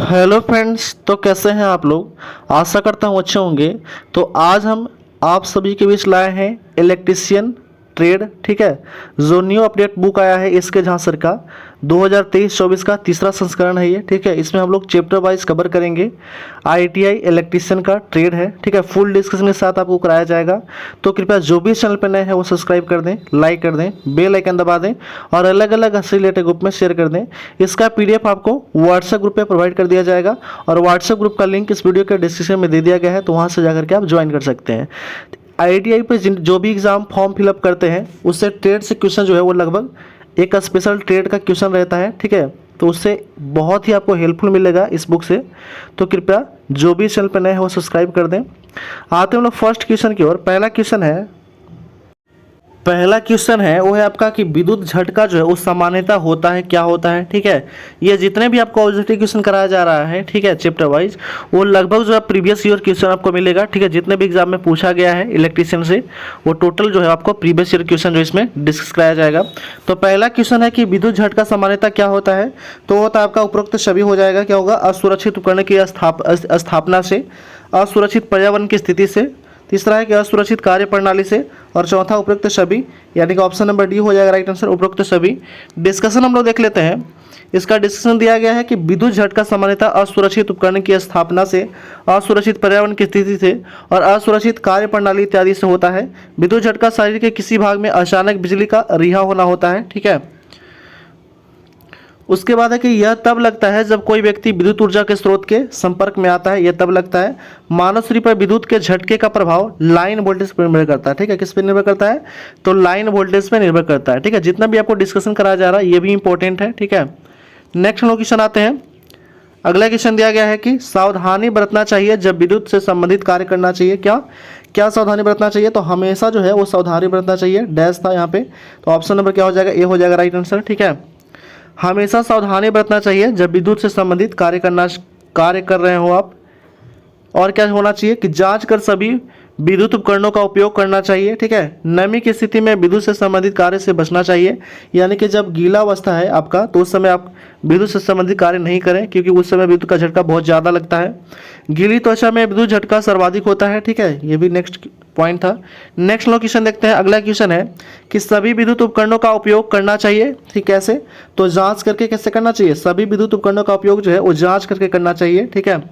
Hello friends, तो कैसे हैं आप लोग। आशा करता हूँ अच्छे होंगे। तो आज हम आप सभी के बीच लाए हैं इलेक्ट्रीशियन ट्रेड, ठीक है, जो न्यू अपडेट बुक आया है इसके झांसर का 2023-24 का तीसरा संस्करण है ये, ठीक है। इसमें हम लोग चैप्टर वाइज कवर करेंगे। आईटीआई इलेक्ट्रीशियन का ट्रेड है, ठीक है, फुल डिस्कशन के साथ आपको कराया जाएगा। तो कृपया जो भी चैनल पर नए हैं वो सब्सक्राइब कर दें, लाइक कर दें, बेल आइकन दबा दें और अलग अलग रिलेटेड ग्रुप में शेयर कर दें। इसका पीडीएफ आपको व्हाट्सएप ग्रुप पे प्रोवाइड कर दिया जाएगा और व्हाट्सएप ग्रुप का लिंक इस वीडियो के डिस्क्रिप्शन में दे दिया गया है, तो वहाँ से जाकर के आप ज्वाइन कर सकते हैं। आईटीआई पे जो भी एग्ज़ाम फॉर्म फिलअप करते हैं उससे ट्रेड से क्वेश्चन जो है वो लगभग एक स्पेशल ट्रेड का क्वेश्चन रहता है, ठीक है। तो उससे बहुत ही आपको हेल्पफुल मिलेगा इस बुक से। तो कृपया जो भी चैनल पर नए हैं वो सब्सक्राइब कर दें। आते हैं हम लोग फर्स्ट क्वेश्चन की ओर। पहला क्वेश्चन है वो है आपका कि विद्युत झटका जो है वो सामान्यता होता है, क्या होता है, ठीक है। ये जितने भी आपको ऑब्जेक्टिव क्वेश्चन कराया जा रहा है, ठीक है, चैप्टर वाइज, वो लगभग जो है प्रीवियस ईयर क्वेश्चन आपको मिलेगा, ठीक है। जितने भी एग्जाम में पूछा गया है इलेक्ट्रीशियन से वो टोटल जो है आपको प्रीवियस ईयर क्वेश्चन जो इसमें डिस्कस कराया जाएगा। तो पहला क्वेश्चन है कि विद्युत झटका सामान्यता क्या होता है। तो होता है आपका उपरोक्त सभी हो जाएगा, क्या होगा, असुरक्षित उपकरण की स्थापना से, असुरक्षित पर्यावरण की स्थिति से, तीसरा है कि असुरक्षित कार्य प्रणाली से, और चौथा उपरोक्त सभी, यानी कि ऑप्शन नंबर डी हो जाएगा राइट आंसर, उपरोक्त सभी। डिस्कशन हम लोग देख लेते हैं। इसका डिस्कशन दिया गया है कि विद्युत झटका सामान्यतः असुरक्षित उपकरण की स्थापना से, असुरक्षित पर्यावरण की स्थिति से और असुरक्षित कार्य प्रणाली इत्यादि से होता है। विद्युत झटका शरीर के किसी भाग में अचानक बिजली का रिहा होना होता है, ठीक है। उसके बाद है कि यह तब लगता है जब कोई व्यक्ति विद्युत ऊर्जा के स्रोत के संपर्क में आता है, यह तब लगता है। मानव शरीर पर विद्युत के झटके का प्रभाव लाइन वोल्टेज पर निर्भर करता है, ठीक है। किस पर निर्भर करता है, तो लाइन वोल्टेज पर निर्भर करता है, ठीक है। जितना भी आपको डिस्कशन कराया जा रहा है ये भी इंपॉर्टेंट है, ठीक है। नेक्स्ट क्वेश्चन आते हैं। अगला क्वेश्चन दिया गया है कि सावधानी बरतना चाहिए जब विद्युत से संबंधित कार्य करना चाहिए। क्या क्या सावधानी बरतना चाहिए, तो हमेशा जो है वो सावधानी बरतना चाहिए। डैश था यहाँ पे, तो ऑप्शन नंबर क्या हो जाएगा, ए हो जाएगा राइट आंसर, ठीक है। हमेशा सावधानी बरतना चाहिए जब विद्युत से संबंधित कार्य कर रहे हो आप। और क्या होना चाहिए कि जांच कर सभी विद्युत उपकरणों का उपयोग करना चाहिए, ठीक है। नमी की स्थिति में विद्युत से संबंधित कार्य से बचना चाहिए, यानी कि जब गीला अवस्था है आपका तो उस समय आप विद्युत से संबंधित कार्य नहीं करें, क्योंकि उस समय विद्युत का झटका बहुत ज़्यादा लगता है। गीली त्वचा में विद्युत झटका सर्वाधिक होता है, ठीक है। ये भी नेक्स्ट पॉइंट था। नेक्स्ट क्वेश्चन देखते हैं। अगला क्वेश्चन है कि सभी विद्युत उपकरणों का उपयोग करना चाहिए, ठीक, कैसे, तो जांच करके कैसे करना चाहिए। सभी विद्युत उपकरणों का उपयोग जो है वो जांच करके करना चाहिए, ठीक है।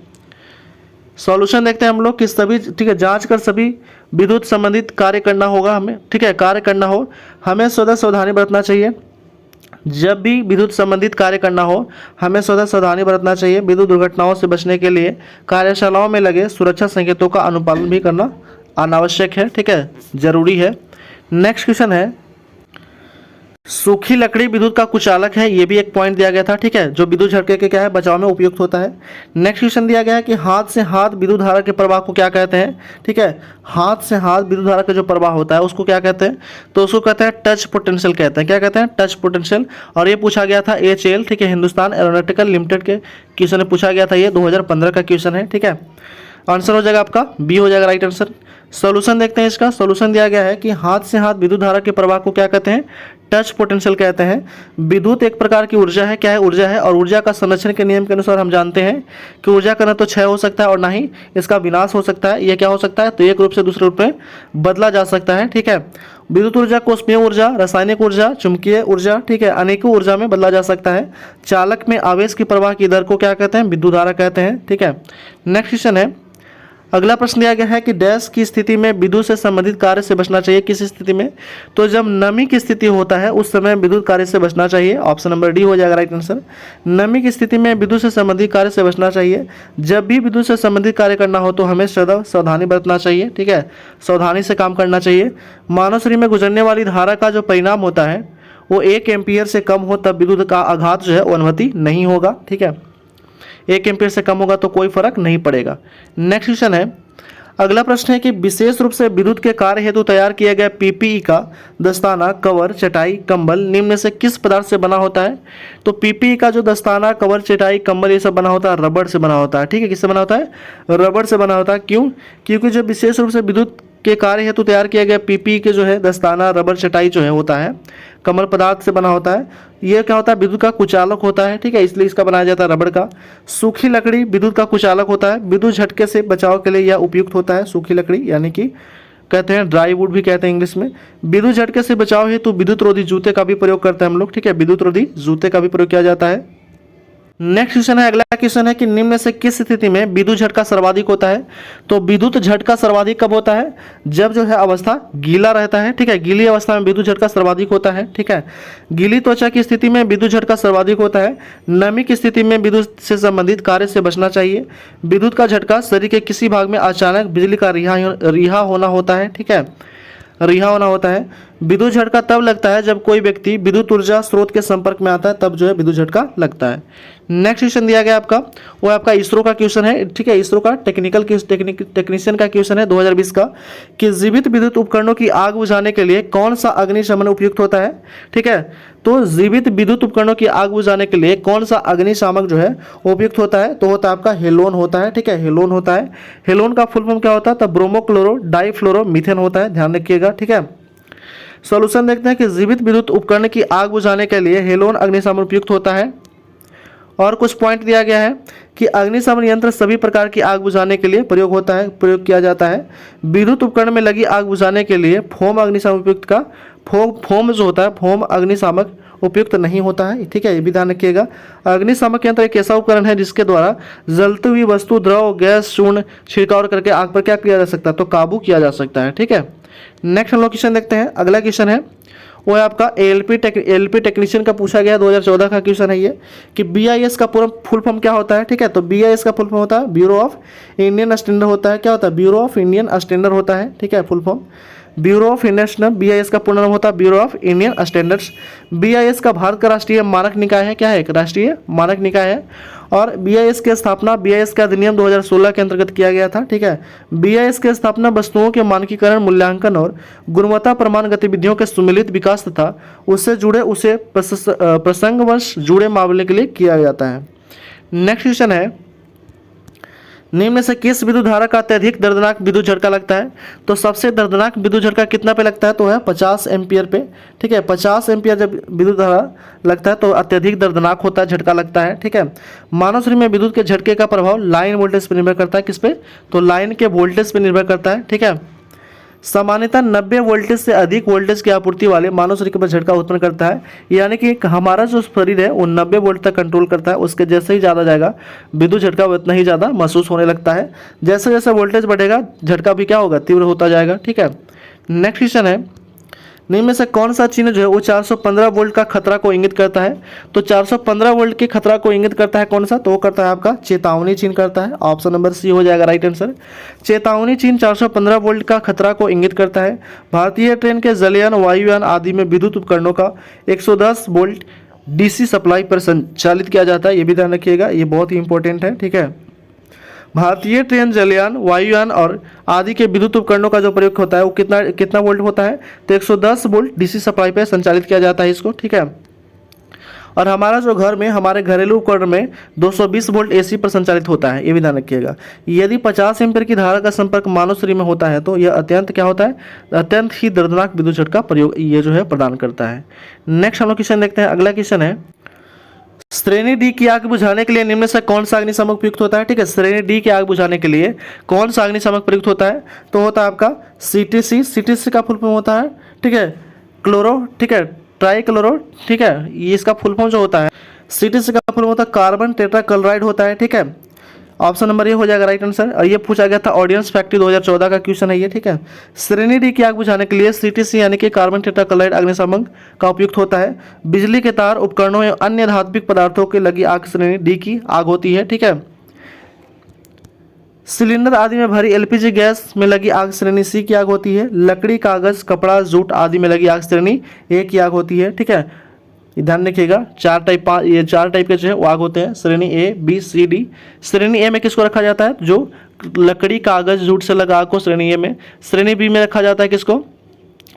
सॉल्यूशन देखते हैं हम लोग कि सभी, ठीक है, जांच कर सभी विद्युत संबंधित कार्य करना होगा हमें, ठीक है। कार्य करना हो हमें सदा सावधानी बरतना चाहिए। जब भी विद्युत संबंधित कार्य करना हो हमें सदा सावधानी बरतना चाहिए। विद्युत दुर्घटनाओं से बचने के लिए कार्यशालाओं में लगे सुरक्षा संकेतों का अनुपालन भी करना अनावश्यक है, ठीक है, जरूरी है। नेक्स्ट क्वेश्चन है, सूखी लकड़ी विद्युत का कुचालक है, ये भी एक पॉइंट दिया गया था, ठीक है, जो विद्युत झटके के क्या है, बचाव में उपयुक्त होता है। नेक्स्ट क्वेश्चन दिया गया है कि हाथ से हाथ विद्युत धारा के प्रवाह को क्या कहते हैं, ठीक है। हाथ से हाथ विद्युत धारा का जो प्रवाह होता है उसको क्या कहते हैं, तो उसको कहते हैं टच पोटेंशियल कहते हैं। क्या कहते हैं, टच पोटेंशियल। और ये पूछा गया था HAL, ठीक है, हिंदुस्तान एरोनॉटिकल लिमिटेड के क्वेश्चन में पूछा गया था, ये 2015 का क्वेश्चन है, ठीक है। आंसर हो जाएगा आपका बी हो जाएगा राइट आंसर। सॉल्यूशन देखते हैं। इसका सॉल्यूशन दिया गया है कि हाथ से हाथ विद्युत धारा के प्रवाह को क्या कहते हैं, टच पोटेंशियल कहते हैं। विद्युत एक प्रकार की ऊर्जा है, क्या है, ऊर्जा है। और ऊर्जा का संरक्षण के नियम के अनुसार हम जानते हैं कि ऊर्जा का न तो क्षय हो सकता है और ना ही इसका विनाश हो सकता है। यह क्या हो सकता है, तो एक रूप से दूसरे रूप में बदला जा सकता है, ठीक है। विद्युत ऊर्जा को उष्मीय ऊर्जा, रासायनिक ऊर्जा, चुंबकीय ऊर्जा, ठीक है, अनेकों ऊर्जा में बदला जा सकता है। चालक में आवेश की प्रवाह की दर को क्या कहते हैं, विद्युत धारा कहते हैं, ठीक है। नेक्स्ट क्वेश्चन है। अगला प्रश्न दिया गया है कि डैश की स्थिति में विद्युत से संबंधित कार्य से बचना चाहिए। किस स्थिति में, तो जब नमी की स्थिति होता है उस समय विद्युत कार्य से बचना चाहिए। ऑप्शन नंबर डी हो जाएगा राइट आंसर। नमी की स्थिति में विद्युत से संबंधित कार्य से बचना चाहिए। जब भी विद्युत से संबंधित कार्य करना हो तो हमें सदा सावधानी बरतना चाहिए, ठीक है, सावधानी से काम करना चाहिए। मानव शरीर में गुजरने वाली धारा का जो परिणाम होता है वो 1 एम्पीयर से कम हो तब विद्युत का आघात जो है वो अनुभूति नहीं होगा, ठीक है। 1 एम्पीयर से कम होगा तो कोई फर्क नहीं पड़ेगा। नेक्स्ट क्वेश्चन है, अगला प्रश्न है कि विशेष रूप से विद्युत के कार्य हेतु तैयार किया गया पीपीई का दस्ताना, कवर, चटाई, कंबल निम्न में से किस पदार्थ से बना होता है? तो पीपीई का जो दस्ताना, कवर, चटाई, कंबल ये सब बना होता है रबड़ से बना होता है। ठीक है, किससे बना होता है? रबड़ से बना होता है। क्यों? क्योंकि जो विशेष रूप से विद्युत के कार्य हेतु तैयार किया गया पीपीई के जो है दस्ताना, रबर, चटाई जो है होता है कमल पदार्थ से बना होता है। ये क्या होता है? विद्युत का कुचालक होता है। ठीक है, इसलिए इसका बनाया जाता है रबड़ का। सूखी लकड़ी विद्युत का कुचालक होता है। विद्युत झटके से बचाव के लिए यह उपयुक्त होता है। सूखी लकड़ी यानी कि कहते हैं ड्राई वुड भी कहते हैं इंग्लिश में। विद्युत झटके से बचाव हेतु विद्युत रोधी जूते का भी प्रयोग करते हैं हम लोग। ठीक है, विद्युत रोधी जूते का भी प्रयोग किया जाता है। नेक्स्ट क्वेश्चन है, अगला क्वेश्चन है कि निम्न में से किस स्थिति में विद्युत झटका सर्वाधिक होता है? तो विद्युत झटका सर्वाधिक कब होता है? जब जो है अवस्था गीला रहता है। ठीक है, गीली अवस्था में विद्युत झटका सर्वाधिक होता है। ठीक है, गीली त्वचा की स्थिति में विद्युत झटका सर्वाधिक होता है। नमी की स्थिति में विद्युत से संबंधित कार्य से बचना चाहिए। विद्युत का झटका शरीर के किसी भाग में अचानक बिजली का रिहा होना होता है। ठीक है, रिहा होना होता है। विद्युत झटका तब लगता है जब कोई व्यक्ति विद्युत ऊर्जा स्रोत के संपर्क में आता है, तब जो है विद्युत झटका लगता है। नेक्स्ट क्वेश्चन दिया गया आपका, वो आपका इसरो का क्वेश्चन है। ठीक है, इसरो का टेक्नीशियन का क्वेश्चन है 2020 का, कि जीवित विद्युत उपकरणों की आग बुझाने के लिए कौन सा अग्निशमन उपयुक्त होता है? ठीक है, तो जीवित विद्युत उपकरणों की आग बुझाने के लिए कौन सा अग्निशामक जो है उपयुक्त होता है? तो होता है आपका हेलोन होता है। ठीक है, हेलोन होता है। हेलोन का फुल फॉर्म क्या होता है? तो ब्रोमोक्लोरो डाइफ्लोरो मीथेन होता है, ध्यान रखिएगा। ठीक है, सॉल्यूशन देखते हैं कि जीवित विद्युत उपकरण की आग बुझाने के लिए हेलोन अग्निशमन उपयुक्त होता है। और कुछ पॉइंट दिया गया है कि अग्निशमन यंत्र सभी प्रकार की आग बुझाने के लिए प्रयोग किया जाता है। विद्युत उपकरण में लगी आग बुझाने के लिए फोम अग्निशामक उपयुक्त का फोम जो होता है, फोम अग्निशामक उपयुक्त नहीं होता है। ठीक है, ये भी ध्यान रखिएगा। अग्निशामक यंत्र एक ऐसा उपकरण है जिसके द्वारा जलती हुई वस्तु, द्रव, गैस, चूर्ण छिड़काव करके आग पर क्या किया जा सकता है? तो काबू किया जा सकता है। ठीक है, नेक्स्ट हम लोग क्वेश्चन देखते हैं। अगला क्वेश्चन है वो है आपका एलपी टेक्नीशियन का पूछा गया 2014 का क्वेश्चन है ये, कि बीआईएस का पूरा फुल फॉर्म क्या होता है? ठीक है, तो बीआईएस का फुल फॉर्म होता है ब्यूरो ऑफ इंडियन स्टैंडर्ड होता है। क्या होता है? ब्यूरो ऑफ इंडियन स्टैंडर्ड होता है। ठीक है, full form bureau of Indian, BIS का पूर्ण नाम होता है bureau of Indian standards. BIS का भारत का राष्ट्रीय मानक निकाय है। क्या है? एक राष्ट्रीय मानक निकाय है। और बीआईएस की स्थापना बीआईएस का अधिनियम 2016 के अंतर्गत किया गया था। ठीक है, बीआईएस की स्थापना वस्तुओं के मानकीकरण, मूल्यांकन और गुणवत्ता प्रमाण गतिविधियों के सुमिलित विकास तथा उससे जुड़े प्रसंगवश जुड़े मामले के लिए किया जाता है। नेक्स्ट क्वेश्चन है, निम्न में से किस विद्युत धारा का अत्यधिक दर्दनाक विद्युत झटका लगता है? तो सबसे दर्दनाक विद्युत झटका कितना पे लगता है? तो है 50 एम्पियर पे। ठीक है, 50 एम्पियर जब विद्युत धारा लगता है तो अत्यधिक दर्दनाक होता है, झटका लगता है। ठीक है, मानव शरीर में विद्युत के झटके का प्रभाव लाइन वोल्टेज पर निर्भर करता है। किस पे? तो लाइन के वोल्टेज पर निर्भर करता है। ठीक है, सामान्यतः 90 वोल्टेज से अधिक वोल्टेज की आपूर्ति वाले मानव शरीर पर झटका उत्पन्न करता है। यानी कि हमारा जो शरीर है वो 90 वोल्ट तक कंट्रोल करता है। उसके जैसे ही ज़्यादा जाएगा विद्युत झटका उतना ही ज़्यादा महसूस होने लगता है। जैसे जैसे वोल्टेज बढ़ेगा झटका भी क्या होगा? तीव्र होता जाएगा। ठीक है, नेक्स्ट क्वेश्चन है, निम्न में से कौन सा चिन्ह जो है वो 415 वोल्ट का खतरा को इंगित करता है? तो 415 वोल्ट के खतरा को इंगित करता है कौन सा? तो वो करता है आपका चेतावनी चिन्ह करता है। ऑप्शन नंबर सी हो जाएगा राइट आंसर। चेतावनी चिन्ह 415 वोल्ट का खतरा को इंगित करता है। भारतीय ट्रेन के जलयान, वायुयान आदि में विद्युत उपकरणों का 110 वोल्ट डीसी सप्लाई पर संचालित किया जाता है। ये भी ध्यान रखिएगा, ये बहुत ही इंपॉर्टेंट है। ठीक है, भारतीय ट्रेन, जलयान, वायुयान और आदि के विद्युत उपकरणों का जो प्रयोग होता है वो कितना वोल्ट होता है? तो 110 वोल्ट डीसी सप्लाई पे संचालित किया जाता है इसको। ठीक है, और हमारा जो घर में, हमारे घरेलू उपकरण में 220 वोल्ट एसी पर संचालित होता है। ये भी ध्यान रखिएगा। यदि 50 एम्पीयर की धारा का संपर्क मानव शरीर में होता है तो यह अत्यंत क्या होता है? अत्यंत ही दर्दनाक विद्युत झटका प्रयोग ये जो है प्रदान करता है। नेक्स्ट हम लोग क्वेश्चन देखते हैं। अगला क्वेश्चन है, श्रेणी डी की आग बुझाने के लिए निम्न में से कौन सा अग्निशामक प्रयुक्त होता है? ठीक है, श्रेणी डी की आग बुझाने के लिए कौन सा अग्निशामक प्रयुक्त होता है? तो होता है आपका सीटीसी। सीटीसी का फुल फॉर्म होता है, ठीक है, क्लोरो, ठीक है, ट्राई क्लोरो। ठीक है, ये इसका फुल फॉर्म जो होता है, सीटीसी का फुल फॉर्म होता है कार्बन टेट्राक्लोराइड होता है। ठीक है, ऑप्शन नंबर ये हो जाएगा राइट आंसर। और ये पूछा गया था ऑडियंस फैक्ट्री 2014 का क्वेश्चन है ये। ठीक है, श्रेणी डी की आग बुझाने के लिए सीटीसी यानी कि कार्बन टेट्राक्लोराइड अग्निशामक का उपयुक्त होता है। बिजली के तार, उपकरणों एवं अन्य धात्विक पदार्थों के लगी आग श्रेणी डी की आग होती है। ठीक है, सिलेंडर आदि में भरी एलपीजी गैस में लगी आग श्रेणी सी की आग होती है। लकड़ी, कागज, कपड़ा, जूट आदि में लगी आग श्रेणी ए की आग होती है। ठीक है, ध्यान रखिएगा, चार टाइप के जो है वो आग होते हैं, श्रेणी ए, बी, सी, डी। श्रेणी ए में किसको रखा जाता है? जो लकड़ी, कागज, जूट से लगा आग को श्रेणी ए में, श्रेणी बी में रखा जाता है किसको?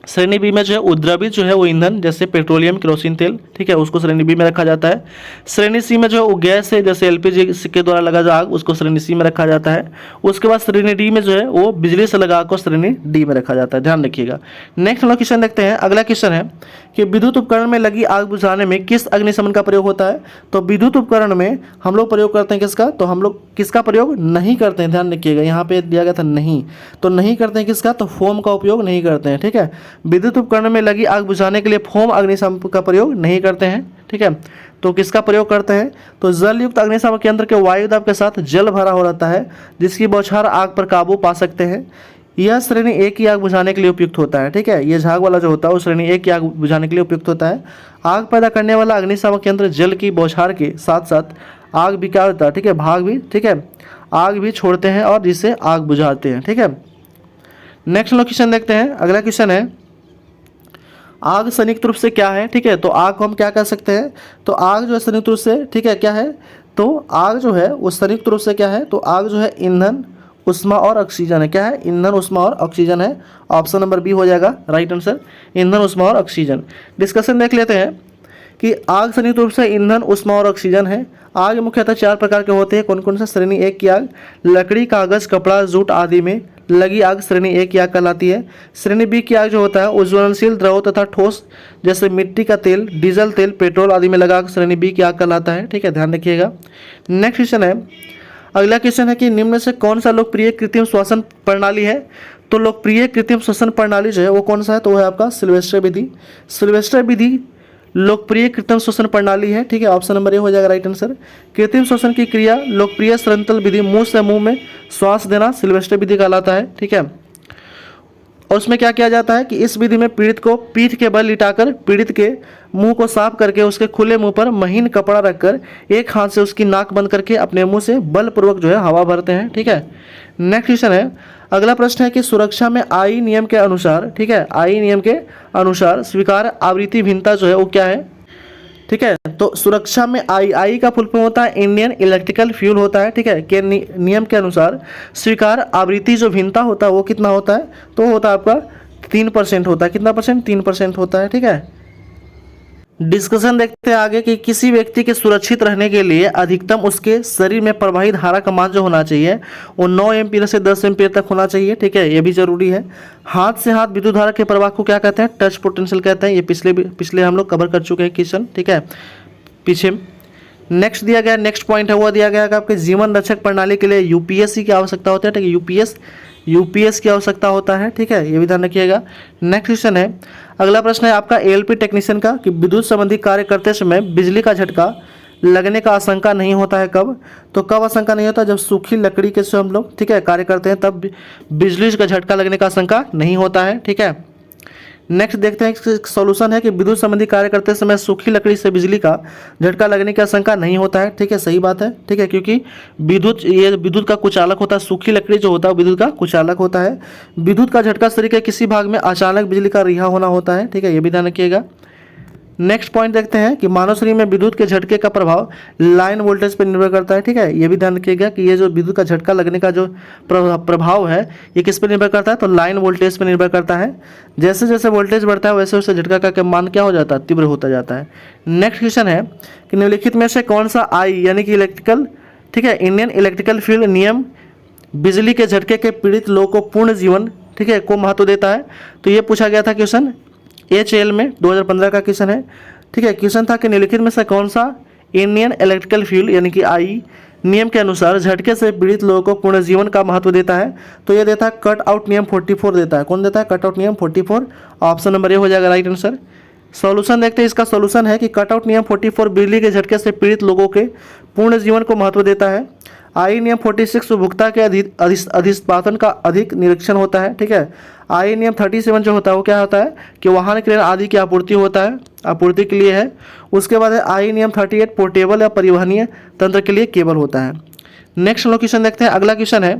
श्रेणी बी में जो है उद्रवित जो है वो ईंधन जैसे पेट्रोलियम, केरोसिन तेल, ठीक है, उसको श्रेणी बी में रखा जाता है। श्रेणी सी में जो है वो गैस है जैसे एलपीजी के द्वारा लगा जो आग, उसको श्रेणी सी में रखा जाता है। उसके बाद श्रेणी डी में जो है वो बिजली से लगा आग को श्रेणी डी में रखा जाता है, ध्यान रखिएगा। नेक्स्ट हम लोग क्वेश्चन देखते हैं। अगला क्वेश्चन है कि विद्युत उपकरण में लगी आग बुझाने में किस अग्निशमन का प्रयोग होता है? तो विद्युत उपकरण में हम लोग प्रयोग करते हैं किसका? तो हम लोग किसका प्रयोग नहीं करते हैं, ध्यान रखिएगा, यहाँ पे दिया गया था नहीं, तो नहीं करते हैं किसका? तो फोम का उपयोग नहीं करते हैं, ठीक है। विद्युत उपकरण में लगी आग बुझाने के लिए फोम अग्निशामक का प्रयोग नहीं करते हैं, ठीक है। तो किसका प्रयोग करते हैं? तो जल युक्त अग्निशामक यंत्र के वायु दाब के साथ जल भरा हो रहता है जिसकी बौछार आग पर काबू पा सकते हैं। यह श्रेणी ए की आग बुझाने के लिए उपयुक्त होता है, ठीक है। ये झाग वाला जो होता है वो श्रेणी ए की आग बुझाने के लिए उपयुक्त होता है। आग पैदा करने वाला अग्निशामक यंत्र जल की बौछार के साथ साथ आग भी क्या होता है, ठीक है, भाग भी, ठीक है, आग भी छोड़ते हैं और जिससे आग बुझाते हैं, ठीक है। नेक्स्ट क्वेश्चन देखते हैं। अगला क्वेश्चन है आग संयुक्त रूप से क्या है, ठीक है। तो आग को हम क्या कह सकते हैं? तो आग जो है संयुक्त रूप से, ठीक है, क्या है? तो आग जो है वो संयुक्त रूप से क्या है? तो आग जो है ईंधन, उष्मा और ऑक्सीजन है। क्या है? ईंधन, उष्मा और ऑक्सीजन है। ऑप्शन नंबर बी हो जाएगा राइट आंसर, ईंधन, उष्मा और ऑक्सीजन। डिस्कशन देख लेते हैं कि आग संयुक्त रूप से ईंधन, उष्मा और ऑक्सीजन है। आग मुख्यतः 4 प्रकार के होते हैं। कौन कौन सा? श्रेणी एक की आग लकड़ी, कागज, कपड़ा, जूट आदि में लगी आग श्रेणी ए की आग कहलाती है। श्रेणी बी की आग जो होता है उज्ज्वलनशील द्रव तथा ठोस जैसे मिट्टी का तेल, डीजल तेल, पेट्रोल आदि में लगा आग श्रेणी बी की आग कहलाता है, ठीक है, ध्यान रखिएगा। नेक्स्ट क्वेश्चन है, अगला क्वेश्चन है कि निम्न में से कौन सा लोकप्रिय कृत्रिम श्वसन प्रणाली है? तो लोकप्रिय कृत्रिम श्वसन प्रणाली जो है वो कौन सा है? तो वो है आपका सिल्वेस्टर विधि। सिल्वेस्टर विधि लोकप्रिय कृत्रिम श्वसन प्रणाली है, ठीक है, ऑप्शन नंबर ए हो जाएगा राइट आंसर। कृत्रिम श्वसन की क्रिया लोकप्रिय संतल विधि, मुंह से मुंह में श्वास देना सिल्वेस्टर विधि कहलाता है, ठीक है। और उसमें क्या किया जाता है कि इस विधि में पीड़ित को पीठ के बल लिटाकर पीड़ित के मुंह को साफ करके उसके खुले मुंह पर महीन कपड़ा रखकर एक हाथ से उसकी नाक बंद करके अपने मुंह से बलपूर्वक जो है हवा भरते हैं, ठीक है। नेक्स्ट क्वेश्चन है, अगला प्रश्न है कि सुरक्षा में आई नियम के अनुसार, ठीक है, आई नियम के अनुसार स्वीकार आवृत्ति भिन्नता जो है वो क्या है, ठीक है। तो सुरक्षा में आई का फुल फॉर्म होता है इंडियन इलेक्ट्रिकल फ्यूल होता है, ठीक है, के नियम के अनुसार स्वीकार आवृत्ति जो भिन्नता होता है वो कितना होता है? तो होता है आपका 3% होता है। कितना परसेंट? 3% होता है, ठीक है। डिस्कशन देखते हैं आगे कि किसी व्यक्ति के सुरक्षित रहने के लिए अधिकतम उसके शरीर में प्रवाही धारा का मान जो होना चाहिए वो 9 एम्पीयर से 10 एम्पीयर तक होना चाहिए, ठीक है, ये भी जरूरी है। हाथ से हाथ विद्युत धारा के प्रवाह को क्या कहते हैं? टच पोटेंशियल कहते हैं। ये पिछले हम लोग कवर कर चुके हैं क्वेश्चन, ठीक है, पीछे। नेक्स्ट दिया गया, नेक्स्ट पॉइंट है वो दिया गया कि आपके जीवन रक्षक प्रणाली के लिए यूपीएससी की आवश्यकता होती है, ठीक है, यूपीएस की आवश्यकता होता है, ठीक है, ये भी ध्यान रखिएगा। नेक्स्ट क्वेश्चन है, अगला प्रश्न है आपका एएलपी टेक्नीशियन का कि विद्युत संबंधी कार्य करते समय बिजली का झटका लगने का आशंका नहीं होता है कब? तो कब आशंका नहीं होता? जब सूखी लकड़ी के से हम लोग, ठीक है, कार्य करते हैं तब बिजली का झटका लगने का आशंका नहीं होता है, ठीक है। नेक्स्ट देखते हैं सॉल्यूशन है कि विद्युत संबंधी कार्य करते समय सूखी लकड़ी से बिजली का झटका लगने की आशंका नहीं होता है, ठीक है, सही बात है, ठीक है, क्योंकि विद्युत का कुचालक होता है। सूखी लकड़ी जो होता है विद्युत का कुचालक होता है। विद्युत का झटका शरीर के किसी भाग में अचानक बिजली का रिहा होना होता है, ठीक है, ये भी ध्यान रखिएगा। नेक्स्ट पॉइंट देखते हैं कि मानव शरीर में विद्युत के झटके का प्रभाव लाइन वोल्टेज पर निर्भर करता है, ठीक है, ये भी ध्यान रखिएगा कि ये जो विद्युत का झटका लगने का जो प्रभाव है ये किस पर निर्भर करता है? तो लाइन वोल्टेज पर निर्भर करता है। जैसे जैसे वोल्टेज बढ़ता है वैसे वैसे झटका का मान क्या हो जाता है? तीव्र होता जाता है। नेक्स्ट क्वेश्चन है कि निम्नलिखित में से कौन सा आई यानी कि इलेक्ट्रिकल, ठीक है, इंडियन इलेक्ट्रिकल फील्ड नियम बिजली के झटके के पीड़ित लोगों को पूर्ण जीवन, ठीक है, को महत्व देता है? तो ये पूछा गया था क्वेश्चन HL में 2015 का क्वेश्चन है, ठीक है। क्वेश्चन था कि निम्नलिखित में से कौन सा इंडियन इलेक्ट्रिकल फील्ड यानी कि आई नियम के अनुसार झटके से पीड़ित लोगों को पूर्ण जीवन का महत्व देता है? तो ये देता है कट आउट नियम 44 देता है। कौन देता है? कट आउट नियम 44, ऑप्शन नंबर ए हो जाएगा राइट आंसर। सॉल्यूशन देखते हैं, इसका सॉल्यूशन है कि कट आउट नियम 44 बिजली के झटके से पीड़ित लोगों के पूर्ण जीवन को महत्व देता है। आई नियम 46 उपभोक्ता के अधिष्ठापन का अधिक निरीक्षण होता है, ठीक है। आई नियम 37 जो होता है वो क्या होता है कि वाहन क्रेन आदि की आपूर्ति होता है, आपूर्ति के लिए है। उसके बाद है आई नियम 38 पोर्टेबल या परिवहनीय तंत्र के लिए केबल होता है। नेक्स्ट लोकेशन देखते हैं। अगला क्वेश्चन है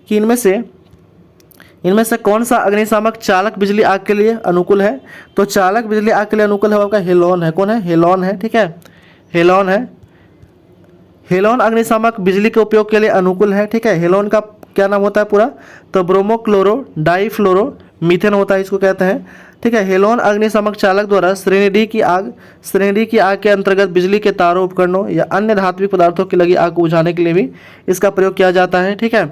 कि इनमें से कौन सा अग्निशामक चालक बिजली आग के लिए अनुकूल है? तो चालक बिजली आग के लिए अनुकूल है आपका हेलोन है। कौन है? हेलोन है, ठीक है, हेलोन है। हेलोन अग्निशामक बिजली के उपयोग के लिए अनुकूल है, ठीक है। हेलोन का क्या नाम होता है पूरा, तो ब्रोमोक्लोरो डाइफ्लोरो मीथेन होता है, इसको कहते हैं। ठीक है, हेलोन अग्निशामक चालक द्वारा श्रेणी डी की आग के अंतर्गत बिजली के तारों, उपकरणों या अन्य धात्विक पदार्थों की लगी आग को बुझाने के लिए भी इसका प्रयोग किया जाता है। ठीक है,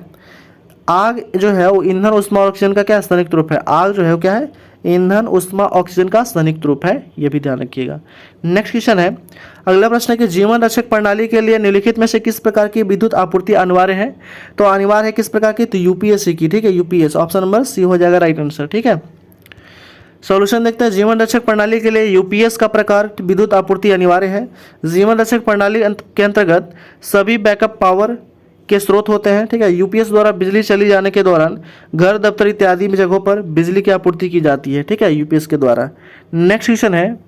आग जो है वो ईंधन, उष्मा और ऑक्सीजन का क्या संयुक्त रूप है। आग जो है वो क्या है, ईंधन, उष्मा, ऑक्सीजन का संयुक्त रूप है, ये भी ध्यान रखिएगा। नेक्स्ट क्वेश्चन है, अगला प्रश्न है कि जीवन रक्षक प्रणाली के लिए निम्नलिखित में से किस प्रकार की विद्युत आपूर्ति अनिवार्य है। तो अनिवार्य है किस प्रकार की, तो यूपीएससी की। ठीक है, यूपीएस, ऑप्शन नंबर सी हो जाएगा राइट आंसर। ठीक है, सॉल्यूशन देखते हैं। जीवन रक्षक प्रणाली के लिए यूपीएस का प्रकार विद्युत आपूर्ति अनिवार्य है। जीवन रक्षक प्रणाली के अंतर्गत सभी बैकअप पावर के स्रोत होते हैं। ठीक है, यूपीएस द्वारा बिजली चली जाने के दौरान घर, दफ्तर इत्यादि जगहों पर बिजली की आपूर्ति की जाती है। ठीक है, यूपीएस के द्वारा। नेक्स्ट क्वेश्चन है,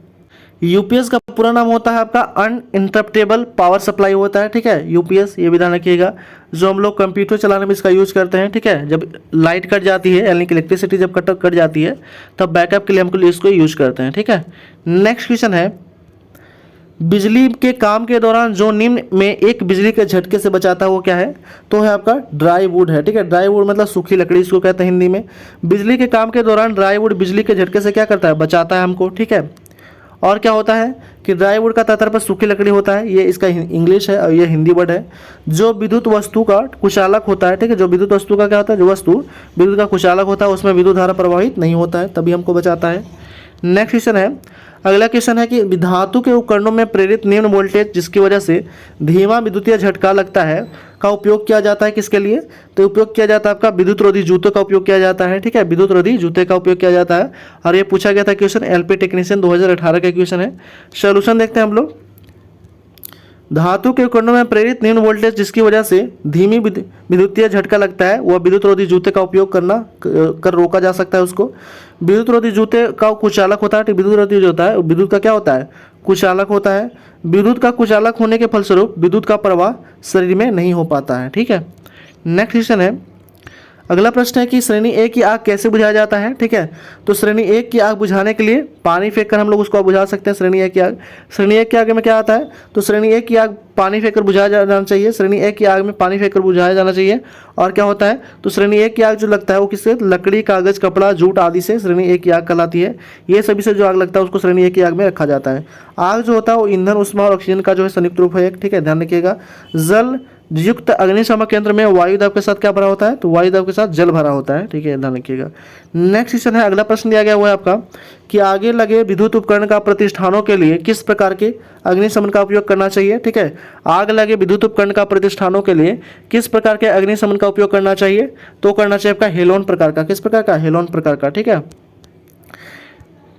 यूपीएस का पूरा नाम होता है आपका अनइंटरप्टेबल पावर सप्लाई होता है। ठीक है, यूपीएस, ये भी ध्यान रखिएगा, जो हम लोग कंप्यूटर चलाने में इसका यूज करते हैं। ठीक है, जब लाइट कट जाती है यानी कि इलेक्ट्रिसिटी जब कट जाती है तब बैकअप के लिए हम इसको यूज करते हैं। ठीक है, नेक्स्ट क्वेश्चन है, बिजली के काम के दौरान जो निम्न में एक बिजली के झटके से बचाता है वो क्या है, तो है आपका ड्राई वुड है। ठीक है, ड्राई वुड मतलब सूखी लकड़ी इसको कहते हैं हिंदी में। बिजली के काम के दौरान ड्राई वुड बिजली के झटके से क्या करता है, बचाता है हमको। ठीक है, और क्या होता है कि ड्राई वुड का तात्पर्य सूखी लकड़ी होता है, ये इसका इंग्लिश है और ये हिंदी वर्ड है। जो विद्युत वस्तु का कुचालक होता है, ठीक है, जो विद्युत वस्तु का क्या होता है, जो वस्तु विद्युत का कुचालक होता है उसमें विद्युत धारा प्रवाहित नहीं होता है, तभी हमको बचाता है। नेक्स्ट क्वेश्चन है, अगला क्वेश्चन है कि धातु के उपकरणों में प्रेरित निम्न वोल्टेज जिसकी वजह से धीमा विद्युतीय झटका लगता है का उपयोग किया जाता है किसके लिए, तो उपयोग किया जाता है आपका विद्युत रोधी जूतों का उपयोग किया जाता है। ठीक है, विद्युत रोधी जूते का उपयोग किया जाता है और ये पूछा गया था क्वेश्चन, एलपी टेक्नीशियन 2018 का क्वेश्चन है। सोल्यूशन देखते हैं हम लोग। धातु के उपकरणों में प्रेरित निम्न वोल्टेज जिसकी वजह से धीमी विद्युतीय झटका लगता है वह विद्युत रोधी जूते का उपयोग कर रोका जा सकता है उसको। विद्युत रोधी जूते का कुचालक होता है, विद्युत रोधी जो होता है विद्युत का क्या होता है, कुचालक होता है। विद्युत का कुचालक होने के फलस्वरूप विद्युत का प्रवाह शरीर में नहीं हो पाता है। ठीक है, नेक्स्ट क्वेश्चन है, अगला प्रश्न है कि श्रेणी ए की आग कैसे बुझाया जाता है। ठीक है, तो श्रेणी ए की आग बुझाने के लिए पानी फेंक कर हम लोग उसको बुझा सकते हैं। श्रेणी ए की आग, श्रेणी ए की आग में क्या आता है, तो श्रेणी ए की आग पानी फेंक कर बुझाया जाना चाहिए। श्रेणी ए की आग में पानी फेंक कर बुझाया जाना चाहिए। और क्या होता है, तो श्रेणी ए की आग जो लगता है वो किससे, लकड़ी, कागज, कपड़ा, जूट आदि से श्रेणी ए की आग कहलाती है। ये सभी से जो आग लगता है उसको श्रेणी ए की आग में रखा जाता है। आग जो होता है वो ईंधन, उष्मा और ऑक्सीजन का जो है संयुक्त रूप है एक। ठीक है, ध्यान रखिएगा। जल युक्त अग्निशामक यंत्र में वायु दाब के साथ क्या भरा होता है, तो वायु दाब के साथ जल भरा होता है। ठीक है, ध्यान रखिएगा। नेक्स्ट क्वेश्चन है, अगला प्रश्न दिया गया हुआ है आपका कि आगे लगे विद्युत उपकरण का प्रतिष्ठानों के लिए किस प्रकार के अग्निशमन का उपयोग करना चाहिए। ठीक है, आग लगे विद्युत उपकरण का प्रतिष्ठानों के लिए किस प्रकार के अग्निशमन का उपयोग करना चाहिए, तो करना चाहिए आपका हेलोन प्रकार का। किस प्रकार का, हेलोन प्रकार का। ठीक है,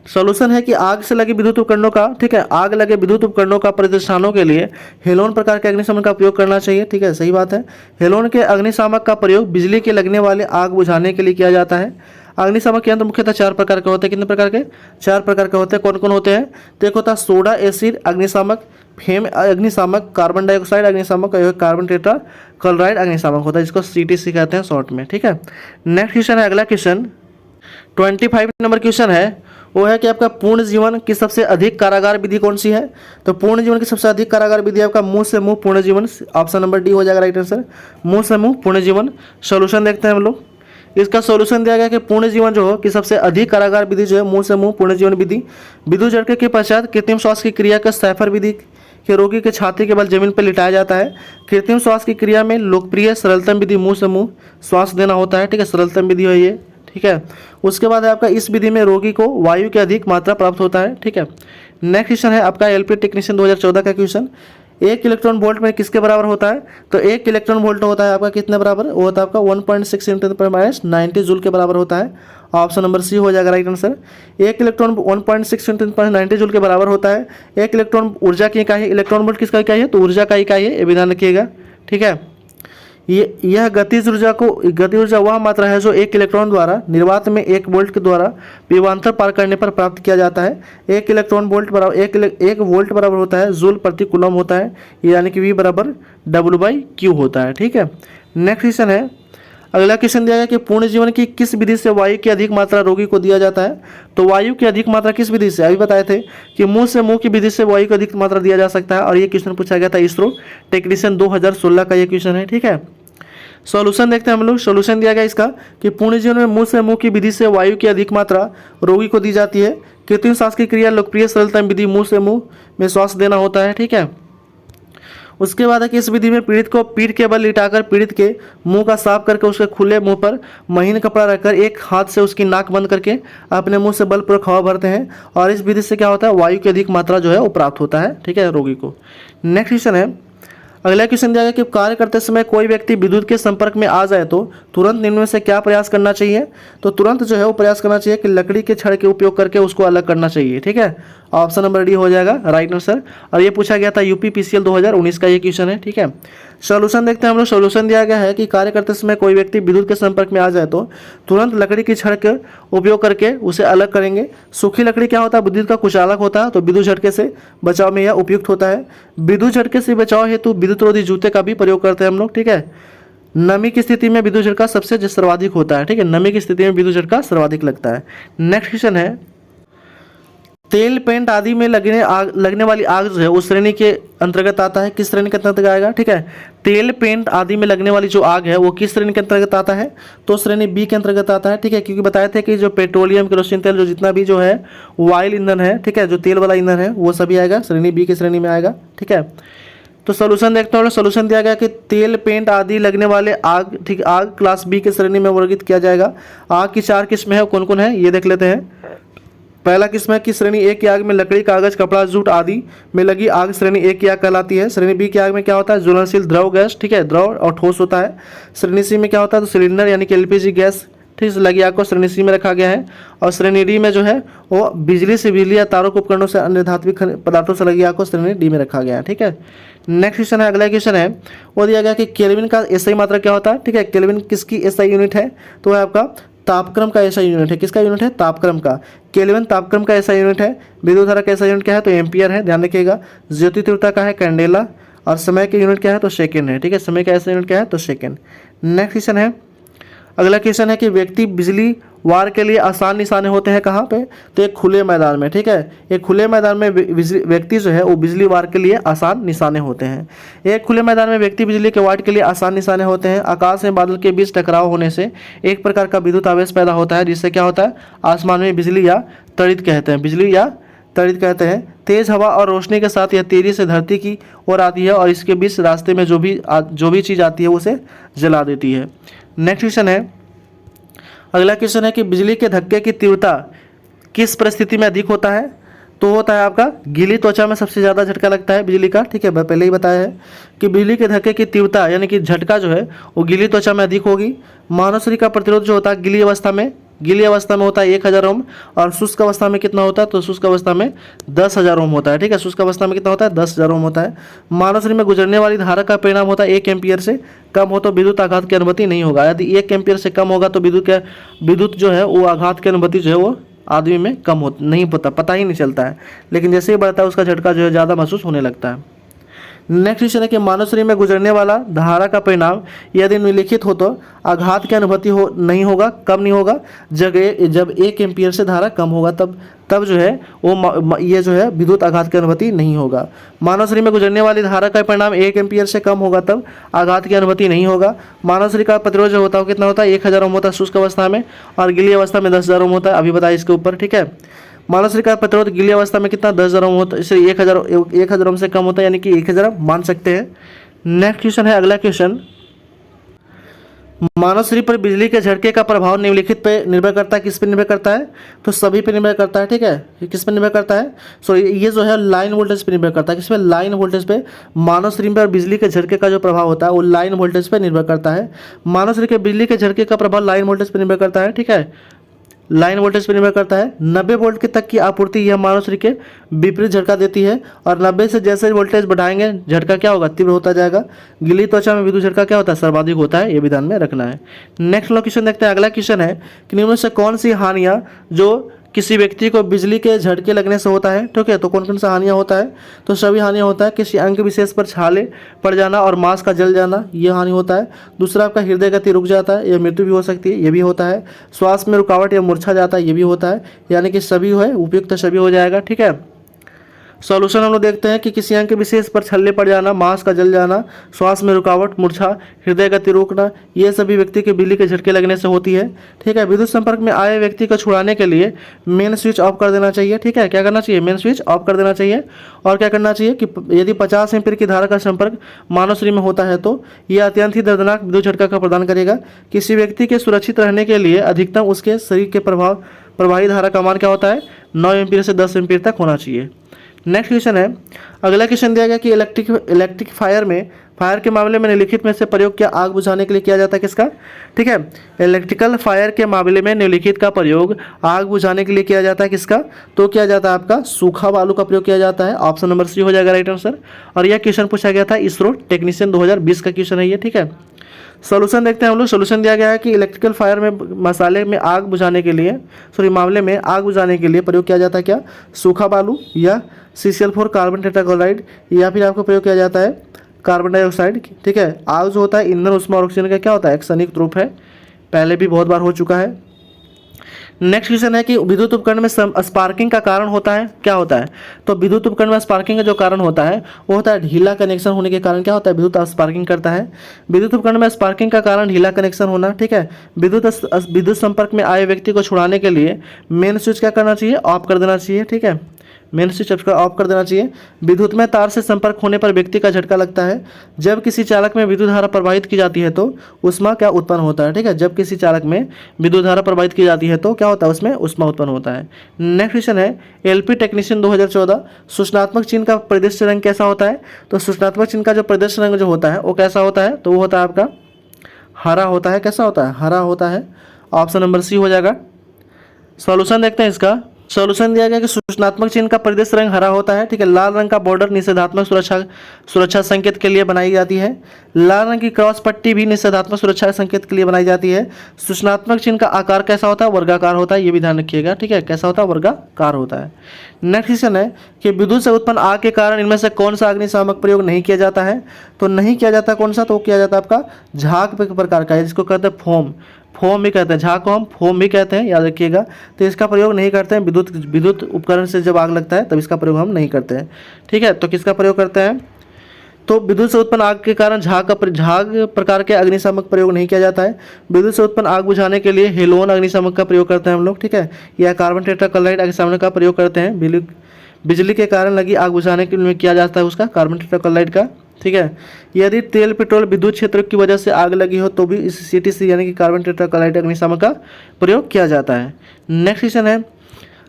सॉल्यूशन है कि आग से लगे विद्युत उपकरणों का, ठीक है, आग लगे विद्युत उपकरणों का प्रतिष्ठानों के लिए हेलोन प्रकार के अग्निशमन का उपयोग करना चाहिए। ठीक है, सही बात है। हेलोन के अग्निशामक का प्रयोग बिजली के लगने वाले आग बुझाने के लिए किया जाता है। अग्निशामक यंत्र मुख्यतः 4 प्रकार के होते हैं। कितने प्रकार के, 4 प्रकार के होते हैं। कौन कौन होते हैं, तो एक होता है सोडा एसिड अग्निशामक, फेम अग्निशामक, कार्बन डाइऑक्साइड अग्निशामक, कार्बन टेट्रा क्लोराइड अग्निशामक होता है, जिसको CTC कहते हैं शॉर्ट में। ठीक है, नेक्स्ट क्वेश्चन है, अगला क्वेश्चन 25 नंबर क्वेश्चन है, वो है कि आपका पूर्ण जीवन की सबसे अधिक कारागार विधि कौन सी है। तो पूर्ण जीवन की सबसे अधिक कारागार विधि आपका मुंह से मुंह पूर्ण जीवन, ऑप्शन नंबर डी हो जाएगा राइट आंसर, मुंह से मुंह पूर्ण जीवन। सॉल्यूशन देखते हैं हम लोग। इसका सॉल्यूशन दिया गया कि पूर्ण जीवन जो हो कि सबसे अधिक कारागार विधि जो है मुंह से मुंह पूर्ण जीवन विधि। विद्युत झटके के पश्चात कृत्रिम श्वास की क्रिया का सैफर विधि के रोगी के छाती के बल जमीन पर लिटाया जाता है। कृत्रिम श्वास की क्रिया में लोकप्रिय सरलतम विधि मुंह से मुंह श्वास देना होता है। ठीक है, सरलतम विधि है ये। ठीक है, उसके बाद है आपका इस विधि में रोगी को वायु की अधिक मात्रा प्राप्त होता है। ठीक है, नेक्स्ट क्वेश्चन है आपका एलपी टेक्नीशियन 2014 का क्वेश्चन, 1 इलेक्ट्रॉन वोल्ट में किसके बराबर होता है, तो 1 इलेक्ट्रॉन वोल्ट होता है आपका कितने बराबर, वो होता है आपका 1.6 × 10⁻90 जूल के बराबर होता है। ऑप्शन नंबर सी हो जाएगा राइट आंसर। 1 इलेक्ट्रॉन 1.6 × 10⁻90 जूल के बराबर होता है। 1 इलेक्ट्रॉन ऊर्जा की इकाई है, इलेक्ट्रॉन वोल्ट किसका इकाई है, तो ऊर्जा का इकाई है, ये भी ध्यान रखिएगा। ठीक है, यह गतिज ऊर्जा वह मात्रा है जो 1 इलेक्ट्रॉन द्वारा निर्वात में 1 वोल्ट के द्वारा विभवांतर पार करने पर प्राप्त किया जाता है। 1 इलेक्ट्रॉन वोल्ट बराबर 1 वोल्ट बराबर होता है जूल प्रति कूलम होता है, यानी कि V बराबर W/Q होता है। ठीक है, नेक्स्ट क्वेश्चन है, अगला क्वेश्चन दिया गया कि पूर्ण जीवन की किस विधि से वायु की अधिक मात्रा रोगी को दिया जाता है। तो वायु की अधिक मात्रा किस विधि से, अभी बताए थे कि मुंह से मुंह की विधि से वायु को अधिक मात्रा दिया जा सकता है, और ये क्वेश्चन पूछा गया था इसरो टेक्नीशियन 2016 का ये क्वेश्चन है। ठीक है, सॉल्यूशन देखते हैं हम लोग। सॉल्यूशन दिया गया इसका कि पूर्ण जीवन में मुंह से मुंह की विधि से वायु की अधिक मात्रा रोगी को दी जाती है। कृत्रिम सांस की क्रिया लोकप्रिय सरलतम विधि मुंह से मुंह में श्वास देना होता है, ठीक है। उसके बाद है कि इस विधि में पीड़ित को पीठ के बल लिटाकर पीड़ित के मुंह का साफ करके उसके खुले मुंह पर महीन कपड़ा रखकर एक हाथ से उसकी नाक बंद करके अपने मुंह से बलपूर्वक हवा भरते हैं और इस विधि से क्या होता है, वायु की अधिक मात्रा जो है वो प्राप्त होता है, ठीक है, रोगी को। नेक्स्ट क्वेश्चन है, अगला क्वेश्चन दिया गया कि कार्य करते समय कोई व्यक्ति विद्युत के संपर्क में आ जाए तो तुरंत निम्न में से क्या प्रयास करना चाहिए। तो तुरंत जो है वो प्रयास करना चाहिए कि लकड़ी के छड़ के उपयोग करके उसको अलग करना चाहिए, ठीक है। ऑप्शन नंबर डी हो जाएगा राइट आंसर। और ये पूछा गया था यूपी पीसीएल 2019 का ये क्वेश्चन है, ठीक है। सॉल्यूशन देखते हैं हम लोग। सॉल्यूशन दिया गया है कि कार्य करते समय कोई व्यक्ति विद्युत के संपर्क में आ जाए तो तुरंत लकड़ी की छड़ का उपयोग करके उसे अलग करेंगे। सूखी लकड़ी क्या होता है, विद्युत का कुचालक होता है, तो विद्युत झटके से बचाव में यह उपयुक्त होता है। विद्युत झटके से बचाव हेतु विद्युत रोधी जूते का भी प्रयोग करते हैं हम लोग, ठीक है। नमी की स्थिति में विद्युत झटका सबसे सर्वाधिक होता है, ठीक है। नमी की स्थिति में विद्युत झटका सर्वाधिक लगता है। नेक्स्ट क्वेश्चन है, तेल पेंट आदि में लगने वाली आग जो है उस श्रेणी के अंतर्गत आता है। किस श्रेणी के अंतर्गत आएगा, ठीक है। तेल पेंट आदि में लगने वाली जो आग है वो किस श्रेणी के अंतर्गत आता है, तो श्रेणी बी के अंतर्गत आता है, ठीक है। क्योंकि बताए थे कि जो पेट्रोलियम केरोसिन तेल जो जितना भी जो है ऑयल ईंधन है, ठीक है, जो तेल वाला ईंधन है वो सभी आएगा श्रेणी बी की श्रेणी में आएगा, ठीक है। तो सोल्यूशन देखते हैं। सोल्यूशन दिया गया कि तेल पेंट आदि लगने वाले आग, ठीक, आग क्लास बी की श्रेणी में वर्गीकृत किया जाएगा। आग की 4 किस्में है, कौन कौन है ये देख लेते हैं। पहला किस्म है कि श्रेणी ए की आग में लकड़ी, कागज, कपड़ा, जूट आदि में लगी आग श्रेणी ए की आग कहलाती है। श्रेणी बी की आग में क्या होता है, ज्वलनशील द्रव गैस, ठीक है, द्रव और ठोस होता है। श्रेणी सी में क्या होता है, तो सिलेंडर यानी कि एलपीजी गैस, ठीक, लगी आग को श्रेणी सी में रखा गया है। और श्रेणी डी में जो है वो बिजली या तारों उपकरणों से अन्य धात्विक पदार्थों से लगी आग को श्रेणी डी में रखा गया है, ठीक है। नेक्स्ट क्वेश्चन है, अगला क्वेश्चन है वो दिया गया कि केल्विन का एसआई मात्रा क्या होता है, ठीक है। केल्विन किसकी एसआई यूनिट है, तो है आपका तापक्रम का ऐसा यूनिट है। किसका यूनिट है, तापक्रम का। केल्विन तापक्रम का ऐसा यूनिट है। विद्युत धारा का ऐसा यूनिट क्या है, तो एम्पियर है, ध्यान रखिएगा। ज्योति तीव्रता का है कैंडेला। और समय के यूनिट क्या है, तो सेकंड है, ठीक है। समय का ऐसा यूनिट क्या है, तो सेकंड। नेक्स्ट क्वेश्चन है, अगला क्वेश्चन है कि व्यक्ति बिजली वार के लिए आसान निशाने होते हैं कहाँ पे, तो एक खुले मैदान में, ठीक है। एक खुले मैदान में व्यक्ति जो है वो बिजली वार के लिए आसान निशाने होते हैं। एक खुले मैदान में व्यक्ति बिजली के वार के लिए आसान निशाने होते हैं। आकाश में बादल के बीच टकराव होने से एक प्रकार का विद्युत आवेश पैदा होता है, जिससे क्या होता है, आसमान में बिजली या तड़ित कहते हैं, बिजली या तड़ित कहते हैं। तेज हवा और रोशनी के साथ यह तेजी से धरती की ओर आती है और इसके बीच रास्ते में जो भी चीज़ आती है उसे जला देती है। नेक्स्ट क्वेश्चन है, अगला क्वेश्चन है कि बिजली के धक्के की तीव्रता किस परिस्थिति में अधिक होता है, तो होता है आपका गीली त्वचा में सबसे ज़्यादा झटका लगता है बिजली का, ठीक है। पहले ही बताया है कि बिजली के धक्के की तीव्रता यानी कि झटका जो है वो गीली त्वचा में अधिक होगी। मानव शरीर का प्रतिरोध जो होता है गीली अवस्था में होता है 1000 ओम और शुष्क अवस्था में कितना होता है, तो शुष्क अवस्था में 10,000 ओम होता है, ठीक है। शुष्क अवस्था में कितना होता है, 10,000 ओम होता है। मानव शरीर में गुजरने वाली धारा का परिणाम होता है 1 एम्पियर से कम हो तो विद्युत आघात की अनुमति नहीं होगा। यदि 1 एम्पियर से कम होगा तो विद्युत जो है वो आघात की अनुमति जो है वो आदमी में कम नहीं होता, पता ही नहीं चलता है। लेकिन जैसे ही बढ़ता है उसका झटका जो है ज़्यादा महसूस होने लगता है। नेक्स्ट क्वेश्चन है कि मानव शरीर में गुजरने वाला धारा का परिणाम यदि निम्नलिखित हो तो आघात की अनुभूति नहीं होगा, कम नहीं होगा। जब 1 एम्पियर से धारा कम होगा तब जो है वो ये जो है विद्युत आघात की अनुभूति नहीं होगा। मानव शरीर में गुजरने वाली धारा का परिणाम 1 एम्पियर से कम होगा तब आघात की अनुभूति नहीं होगा। मानव शरीर का प्रतिरोध जो होता है कितना होता है, 1000 ओम होता है शुष्क अवस्था में और गीली अवस्था में 10,000 ओम होता है। अभी बताया इसके ऊपर, ठीक है। मानव शरीर का प्रतिरोध गीली अवस्था में कितना 10,000 ओम होता है, इसलिए 1000 ओम से कम होता है, यानी कि 1000 ओम मान सकते हैं। नेक्स्ट क्वेश्चन है, अगला क्वेश्चन, मानव शरीर पर बिजली के झटके का प्रभाव निम्नलिखित पे निर्भर करता है। किस पे निर्भर करता है, तो सभी पे निर्भर करता है, ठीक है। किस पे निर्भर करता है, सो ये जो है लाइन वोल्टेज पे निर्भर करता है। किस पे, लाइन वोल्टेज पे। मानव शरीर पर बिजली के झटके का जो प्रभाव होता है वो लाइन वोल्टेज पे निर्भर करता है। मानव शरीर के बिजली के झटके का प्रभाव लाइन वोल्टेज पे निर्भर करता है, ठीक है। लाइन वोल्टेज पर निर्भर करता है। 90 वोल्ट के तक की आपूर्ति यह मानव शरीर के विपरीत झटका देती है और 90 से जैसे वोल्टेज बढ़ाएंगे झटका क्या होगा, तीव्र होता जाएगा। गीली त्वचा में विद्युत झटका क्या होता है, सर्वाधिक होता है, ये भी ध्यान में रखना है। नेक्स्ट क्वेश्चन देखते हैं। अगला क्वेश्चन है कि निम्न से कौन सी हानियां जो किसी व्यक्ति को बिजली के झटके लगने से होता है, ठीक है। तो कौन कौन सा हानियाँ होता है, तो सभी हानियाँ होता है। किसी अंग विशेष पर छाले पड़ जाना और मांस का जल जाना, ये हानि होता है। दूसरा आपका हृदय गति रुक जाता है, यह मृत्यु भी हो सकती है, ये भी होता है। श्वास में रुकावट या मूर्छा जाता है, ये भी होता है। यानी कि सभी है उपयुक्त सभी हो जाएगा, ठीक है। सॉल्यूशन हम लोग देखते हैं कि किसी अंग के विशेष पर छल्ले पड़ जाना, मांस का जल जाना, श्वास में रुकावट, मूर्छा, हृदय गति रोकना, ये सभी व्यक्ति के बिजली के झटके लगने से होती है। ठीक है, विद्युत संपर्क में आए व्यक्ति को छुड़ाने के लिए मेन स्विच ऑफ कर देना चाहिए। ठीक है, क्या करना चाहिए, मेन स्विच ऑफ कर देना चाहिए। और क्या करना चाहिए कि यदि 50 एम्पीयर की धारा का संपर्क मानव शरीर में होता है तो यह अत्यंत ही दर्दनाक विद्युत झटका का प्रदान करेगा। किसी व्यक्ति के सुरक्षित रहने के लिए अधिकतम उसके शरीर के प्रवाही धारा का मान क्या होता है, 9 एम्पीयर से 10 एम्पीयर तक होना चाहिए। नेक्स्ट क्वेश्चन है, अगला क्वेश्चन दिया गया कि इलेक्ट्रिक फायर के मामले में निम्नलिखित में से प्रयोग क्या आग बुझाने के लिए किया जाता है, किसका। ठीक है, इलेक्ट्रिकल फायर के मामले में निम्नलिखित का प्रयोग आग बुझाने के लिए किया जाता है, किसका, तो किया जाता है आपका सूखा बालू का प्रयोग किया जाता है। ऑप्शन नंबर सी हो जाएगा राइट आंसर। और यह क्वेश्चन पूछा गया था इसरो टेक्नीशियन 2020 का क्वेश्चन है ये। ठीक है, सोल्यूशन देखते हैं हम लोग। सोल्यूशन दिया गया है कि इलेक्ट्रिकल फायर में मसाले में आग बुझाने के लिए मामले में आग बुझाने के लिए प्रयोग किया जाता है क्या, सूखा बालू या CCl4 कार्बन टेट्राक्लोराइड, या फिर आपको प्रयोग किया जाता है कार्बन डाइऑक्साइड। ठीक है, आग जो होता है ईंधन उष्मा और ऑक्सीजन का क्या होता है, एक संयुक्त रूप है, पहले भी बहुत बार हो चुका है। नेक्स्ट क्वेश्चन है कि विद्युत उपकरण में स्पार्किंग का कारण होता है, क्या होता है, तो विद्युत उपकरण में स्पार्किंग का जो कारण होता है वो होता है ढीला कनेक्शन होने के कारण क्या होता है, विद्युत स्पार्किंग करता है। विद्युत उपकरण में स्पार्किंग का कारण ढीला कनेक्शन होना। ठीक है, विद्युत संपर्क में आए व्यक्ति को छुड़ाने के लिए मेन स्विच क्या करना चाहिए, ऑफ कर देना चाहिए। ठीक है, मेन स्विच ऑफ कर देना चाहिए। विद्युत में तार से संपर्क होने पर व्यक्ति का झटका लगता है। जब किसी चालक में विद्युत धारा प्रवाहित की जाती है तो उष्मा क्या उत्पन्न होता है। ठीक है, जब किसी चालक में विद्युत धारा प्रवाहित की जाती है तो क्या होता है, उसमें उष्मा उत्पन्न होता है। नेक्स्ट क्वेश्चन है, LP टेक्नीशियन 2014 सूचनात्मक चिन्ह का प्रदर्शन रंग कैसा होता है, तो सूचनात्मक चिन्ह का जो प्रदर्शन रंग जो होता है वो कैसा होता है, तो वो होता है आपका हरा होता है। कैसा होता है, हरा होता है। ऑप्शन नंबर सी हो जाएगा। सॉल्यूशन देखते हैं इसका। सॉल्यूशन दिया गया कि सूचनात्मक चिन्ह का परिदृश्य रंग हरा होता है। ठीक है, लाल रंग का बॉर्डर निषेधात्मक सुरक्षा संकेत के लिए बनाई जाती है। लाल रंग की क्रॉस पट्टी भी निषेधात्मक सुरक्षा संकेत के लिए बनाई जाती है। सूचनात्मक चिन्ह का आकार कैसा होता है, वर्गाकार होता है, ये भी ध्यान रखिएगा। ठीक है, कैसा होता है, वर्गाकार होता है। नेक्स्ट क्वेश्चन है कि विद्युत से उत्पन्न आग के कारण इनमें से कौन सा अग्निशामक प्रयोग नहीं किया जाता है, तो नहीं किया जाता कौन सा, तो किया जाता है आपका झाग प्रकार का है, जिसको कहते हैं फोम भी कहते हैं, झाग को हम फोम भी कहते हैं, याद रखिएगा। तो इसका प्रयोग नहीं करते हैं, विद्युत उपकरण से जब आग लगता है तब इसका प्रयोग हम नहीं करते हैं। ठीक है, तो किसका प्रयोग करते हैं, तो विद्युत से उत्पन्न आग के कारण झाग प्रकार के अग्निशामक प्रयोग नहीं किया जाता है। विद्युत से उत्पन्न आग बुझाने के लिए हेलोन अग्निशामक का प्रयोग करते हैं हम लोग। ठीक है, या कार्बन टेट्राक्लोराइड अग्निशामक का प्रयोग करते हैं। बिजली के कारण लगी आग बुझाने के लिए किया जाता है उसका कार्बन टेट्राक्लोराइड का। ठीक है, यदि तेल पेट्रोल विद्युत क्षेत्र की वजह से आग लगी हो तो भी इस CTC यानी कि कार्बन टेट्राक्लोराइड अग्निशामक का प्रयोग किया जाता है। नेक्स्ट क्वेश्चन है,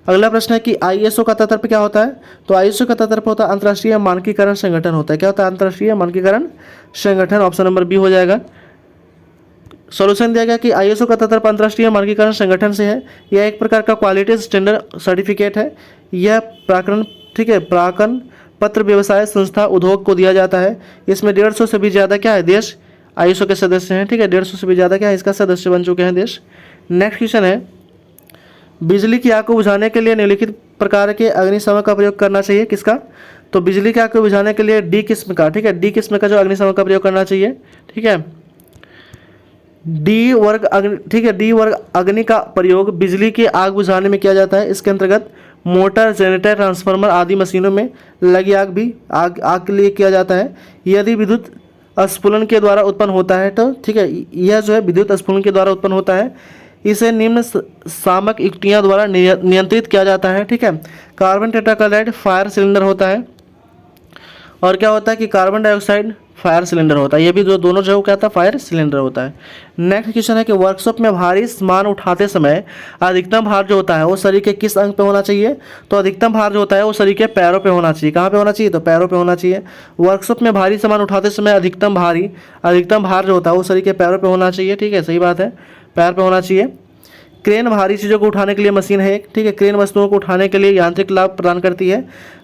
अगला प्रश्न है कि ISO का तात्पर्य क्या होता है, तो ISO का तात्पर्य होता है अंतर्राष्ट्रीय मानकीकरण संगठन होता है। क्या होता है, अंतर्राष्ट्रीय मानकीकरण संगठन। ऑप्शन नंबर बी हो जाएगा। सॉल्यूशन दिया गया कि ISO का तात्पर्य अंतर्राष्ट्रीय मानकीकरण संगठन से है। यह एक प्रकार का क्वालिटी स्टैंडर्ड सर्टिफिकेट है। यह प्राकन पत्र व्यवसाय संस्था उद्योग को दिया जाता है। इसमें 150 से भी ज़्यादा क्या है देश ISO के सदस्य हैं। ठीक है, 150 से भी ज़्यादा क्या है इसका सदस्य बन चुके हैं देश। नेक्स्ट क्वेश्चन है, बिजली की आग को बुझाने के लिए निम्नलिखित प्रकार के अग्निशामक का प्रयोग करना चाहिए, किसका, तो बिजली की आग को बुझाने के लिए D किस्म का। ठीक है, D किस्म का जो अग्निशामक का प्रयोग करना चाहिए। ठीक है, D वर्ग अग्नि का प्रयोग बिजली की आग बुझाने में किया जाता है। इसके अंतर्गत मोटर, जनरेटर, ट्रांसफार्मर आदि मशीनों में लगी आग के लिए किया जाता है। यदि विद्युत स्फुलन के द्वारा उत्पन्न होता है तो ठीक है, यह जो है विद्युत स्फुलन के द्वारा उत्पन्न होता है। इसे निम्न सामक युक्तियाँ द्वारा नियंत्रित किया जाता है। ठीक है, कार्बन टेट्राक्लोराइड फायर सिलेंडर होता है, और क्या होता है कि कार्बन डाइऑक्साइड फायर सिलेंडर होता है। ये भी जो दोनों जो क्या होता है, फायर सिलेंडर होता है। नेक्स्ट क्वेश्चन है कि वर्कशॉप में भारी सामान उठाते समय अधिकतम भार जो होता है वो शरीर के किस अंग पे होना चाहिए, तो अधिकतम भार जो होता है वो शरीर के पैरों पे होना चाहिए। कहाँ पे होना चाहिए, तो पैरों पे होना चाहिए। वर्कशॉप में भारी सामान उठाते समय अधिकतम भार जो होता है वो शरीर के पैरों पे होना चाहिए। ठीक है, सही बात है, पैर पे होना चाहिए। क्रेन भारी चीज़ों को उठाने के लिए मशीन है एक। ठीक है, क्रेन वस्तुओं को उठाने के लिए यांत्रिक लाभ प्रदान करती है।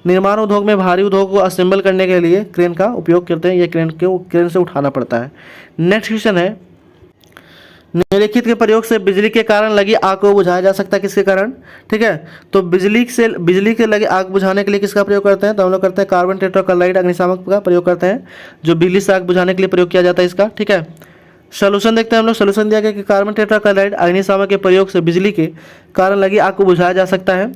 निर्माण उद्योग में भारी उद्योग को असेंबल करने के लिए क्रेन का उपयोग करते हैं। ये क्रेन से उठाना पड़ता है। नेक्स्ट क्वेश्चन है, निम्नलिखित के प्रयोग से बिजली के कारण लगी आग को बुझाया जा सकता है, किसके कारण। ठीक है, तो बिजली के लगी आग बुझाने के लिए किसका प्रयोग करते हैं, तो हम लोग करते हैं कार्बन टेट्राक्लोराइड अग्निशामक का प्रयोग करते हैं, जो बिजली से आग बुझाने के लिए प्रयोग किया जाता है इसका। ठीक है, सोल्यूशन देखते हैं हम लोग। सोल्यूशन दिया गया कि कार्बन टेट्राक्लोराइड अग्निशामक के प्रयोग से बिजली के कारण लगी आग को बुझाया जा सकता है।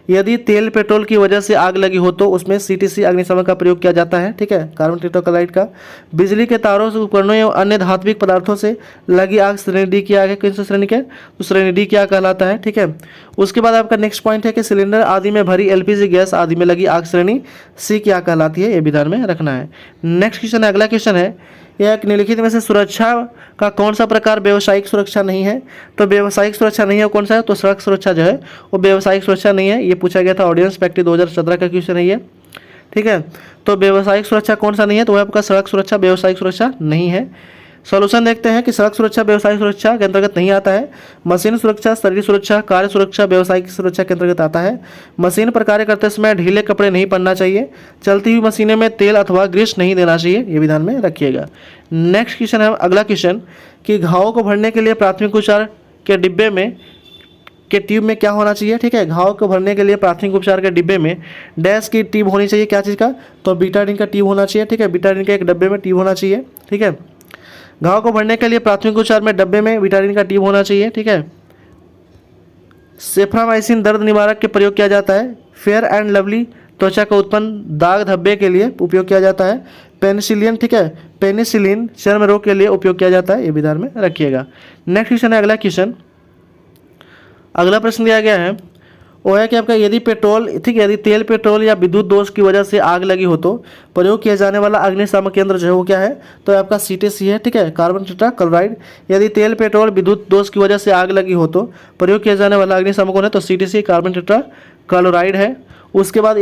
यदि तेल पेट्रोल की वजह से आग लगी हो तो उसमें सीटीसी अग्निशामक का प्रयोग किया जाता है। ठीक है, कार्बन टेट्राक्लोराइड का। बिजली के तारों से उपकरणों एवं अन्य धात्विक पदार्थों से लगी आग श्रेणी डी की आग है। किस श्रेणी के? तो श्रेणी डी की आग कहलाता है। ठीक है, उसके बाद आपका नेक्स्ट पॉइंट है कि सिलेंडर आदि में भरी एलपीजी गैस आदि में लगी आग श्रेणी सी की आग कहलाती है। ये भी ध्यान में रखना है। नेक्स्ट क्वेश्चन है, अगला क्वेश्चन है, एक निम्नलिखित में से सुरक्षा का कौन सा प्रकार व्यावसायिक सुरक्षा नहीं है? तो व्यावसायिक सुरक्षा नहीं है कौन सा है? तो सड़क सुरक्षा जो है वो व्यावसायिक सुरक्षा नहीं है। ये पूछा गया था ऑडियंस फैक्ट्री 2017 का क्वेश्चन है ये। ठीक है, तो व्यावसायिक सुरक्षा कौन सा नहीं है? तो वह आपका सड़क सुरक्षा व्यावसायिक सुरक्षा नहीं है। सॉल्यूशन देखते हैं कि सड़क सुरक्षा व्यवसायिक सुरक्षा के अंतर्गत नहीं आता है। मशीन सुरक्षा, शरीर सुरक्षा, कार्य सुरक्षा व्यावसायिक सुरक्षा के अंतर्गत आता है। मशीन पर कार्य करते समय ढीले कपड़े नहीं पहनना चाहिए। चलती हुई मशीनें में तेल अथवा ग्रीस नहीं देना चाहिए। ये भी ध्यान में रखिएगा। नेक्स्ट क्वेश्चन है, अगला क्वेश्चन कि घावों को भरने के लिए प्राथमिक उपचार के डिब्बे में के ट्यूब में क्या होना चाहिए? ठीक है, घाव को भरने के लिए प्राथमिक उपचार के डिब्बे में डैश की ट्यूब होनी चाहिए। क्या चीज़ का? तो बीटाडीन का ट्यूब होना चाहिए। ठीक है, बीटाडीन के एक डब्बे में ट्यूब होना चाहिए। ठीक है, घाव को भरने के लिए प्राथमिक उपचार में डब्बे में बीटाडीन का ट्यूब होना चाहिए। ठीक है, सेफ्रामाइसिन दर्द निवारक के प्रयोग किया जाता है। फेयर एंड लवली त्वचा को उत्पन्न दाग धब्बे के लिए उपयोग किया जाता है। पेनिसिलिन, ठीक है, पेनिसिलिन चर्म रोग के लिए उपयोग किया जाता है। ये भी ध्यान में रखिएगा। नेक्स्ट क्वेश्चन है, अगला क्वेश्चन, अगला प्रश्न दिया गया है वो है कि आपका यदि पेट्रोल, ठीक है, यदि तेल पेट्रोल या विद्युत दोष की वजह से आग लगी हो तो प्रयोग किया जाने वाला अग्निशामक यंत्र जो है वो क्या है? तो आपका सीटीसी है। ठीक है, कार्बन टेट्राक्लोराइड। यदि तेल पेट्रोल विद्युत दोष की वजह से आग लगी हो तो प्रयोग किया जाने वाला अग्निशामक कौन है? तो सीटीसी कार्बन टेट्राक्लोराइड है। उसके बाद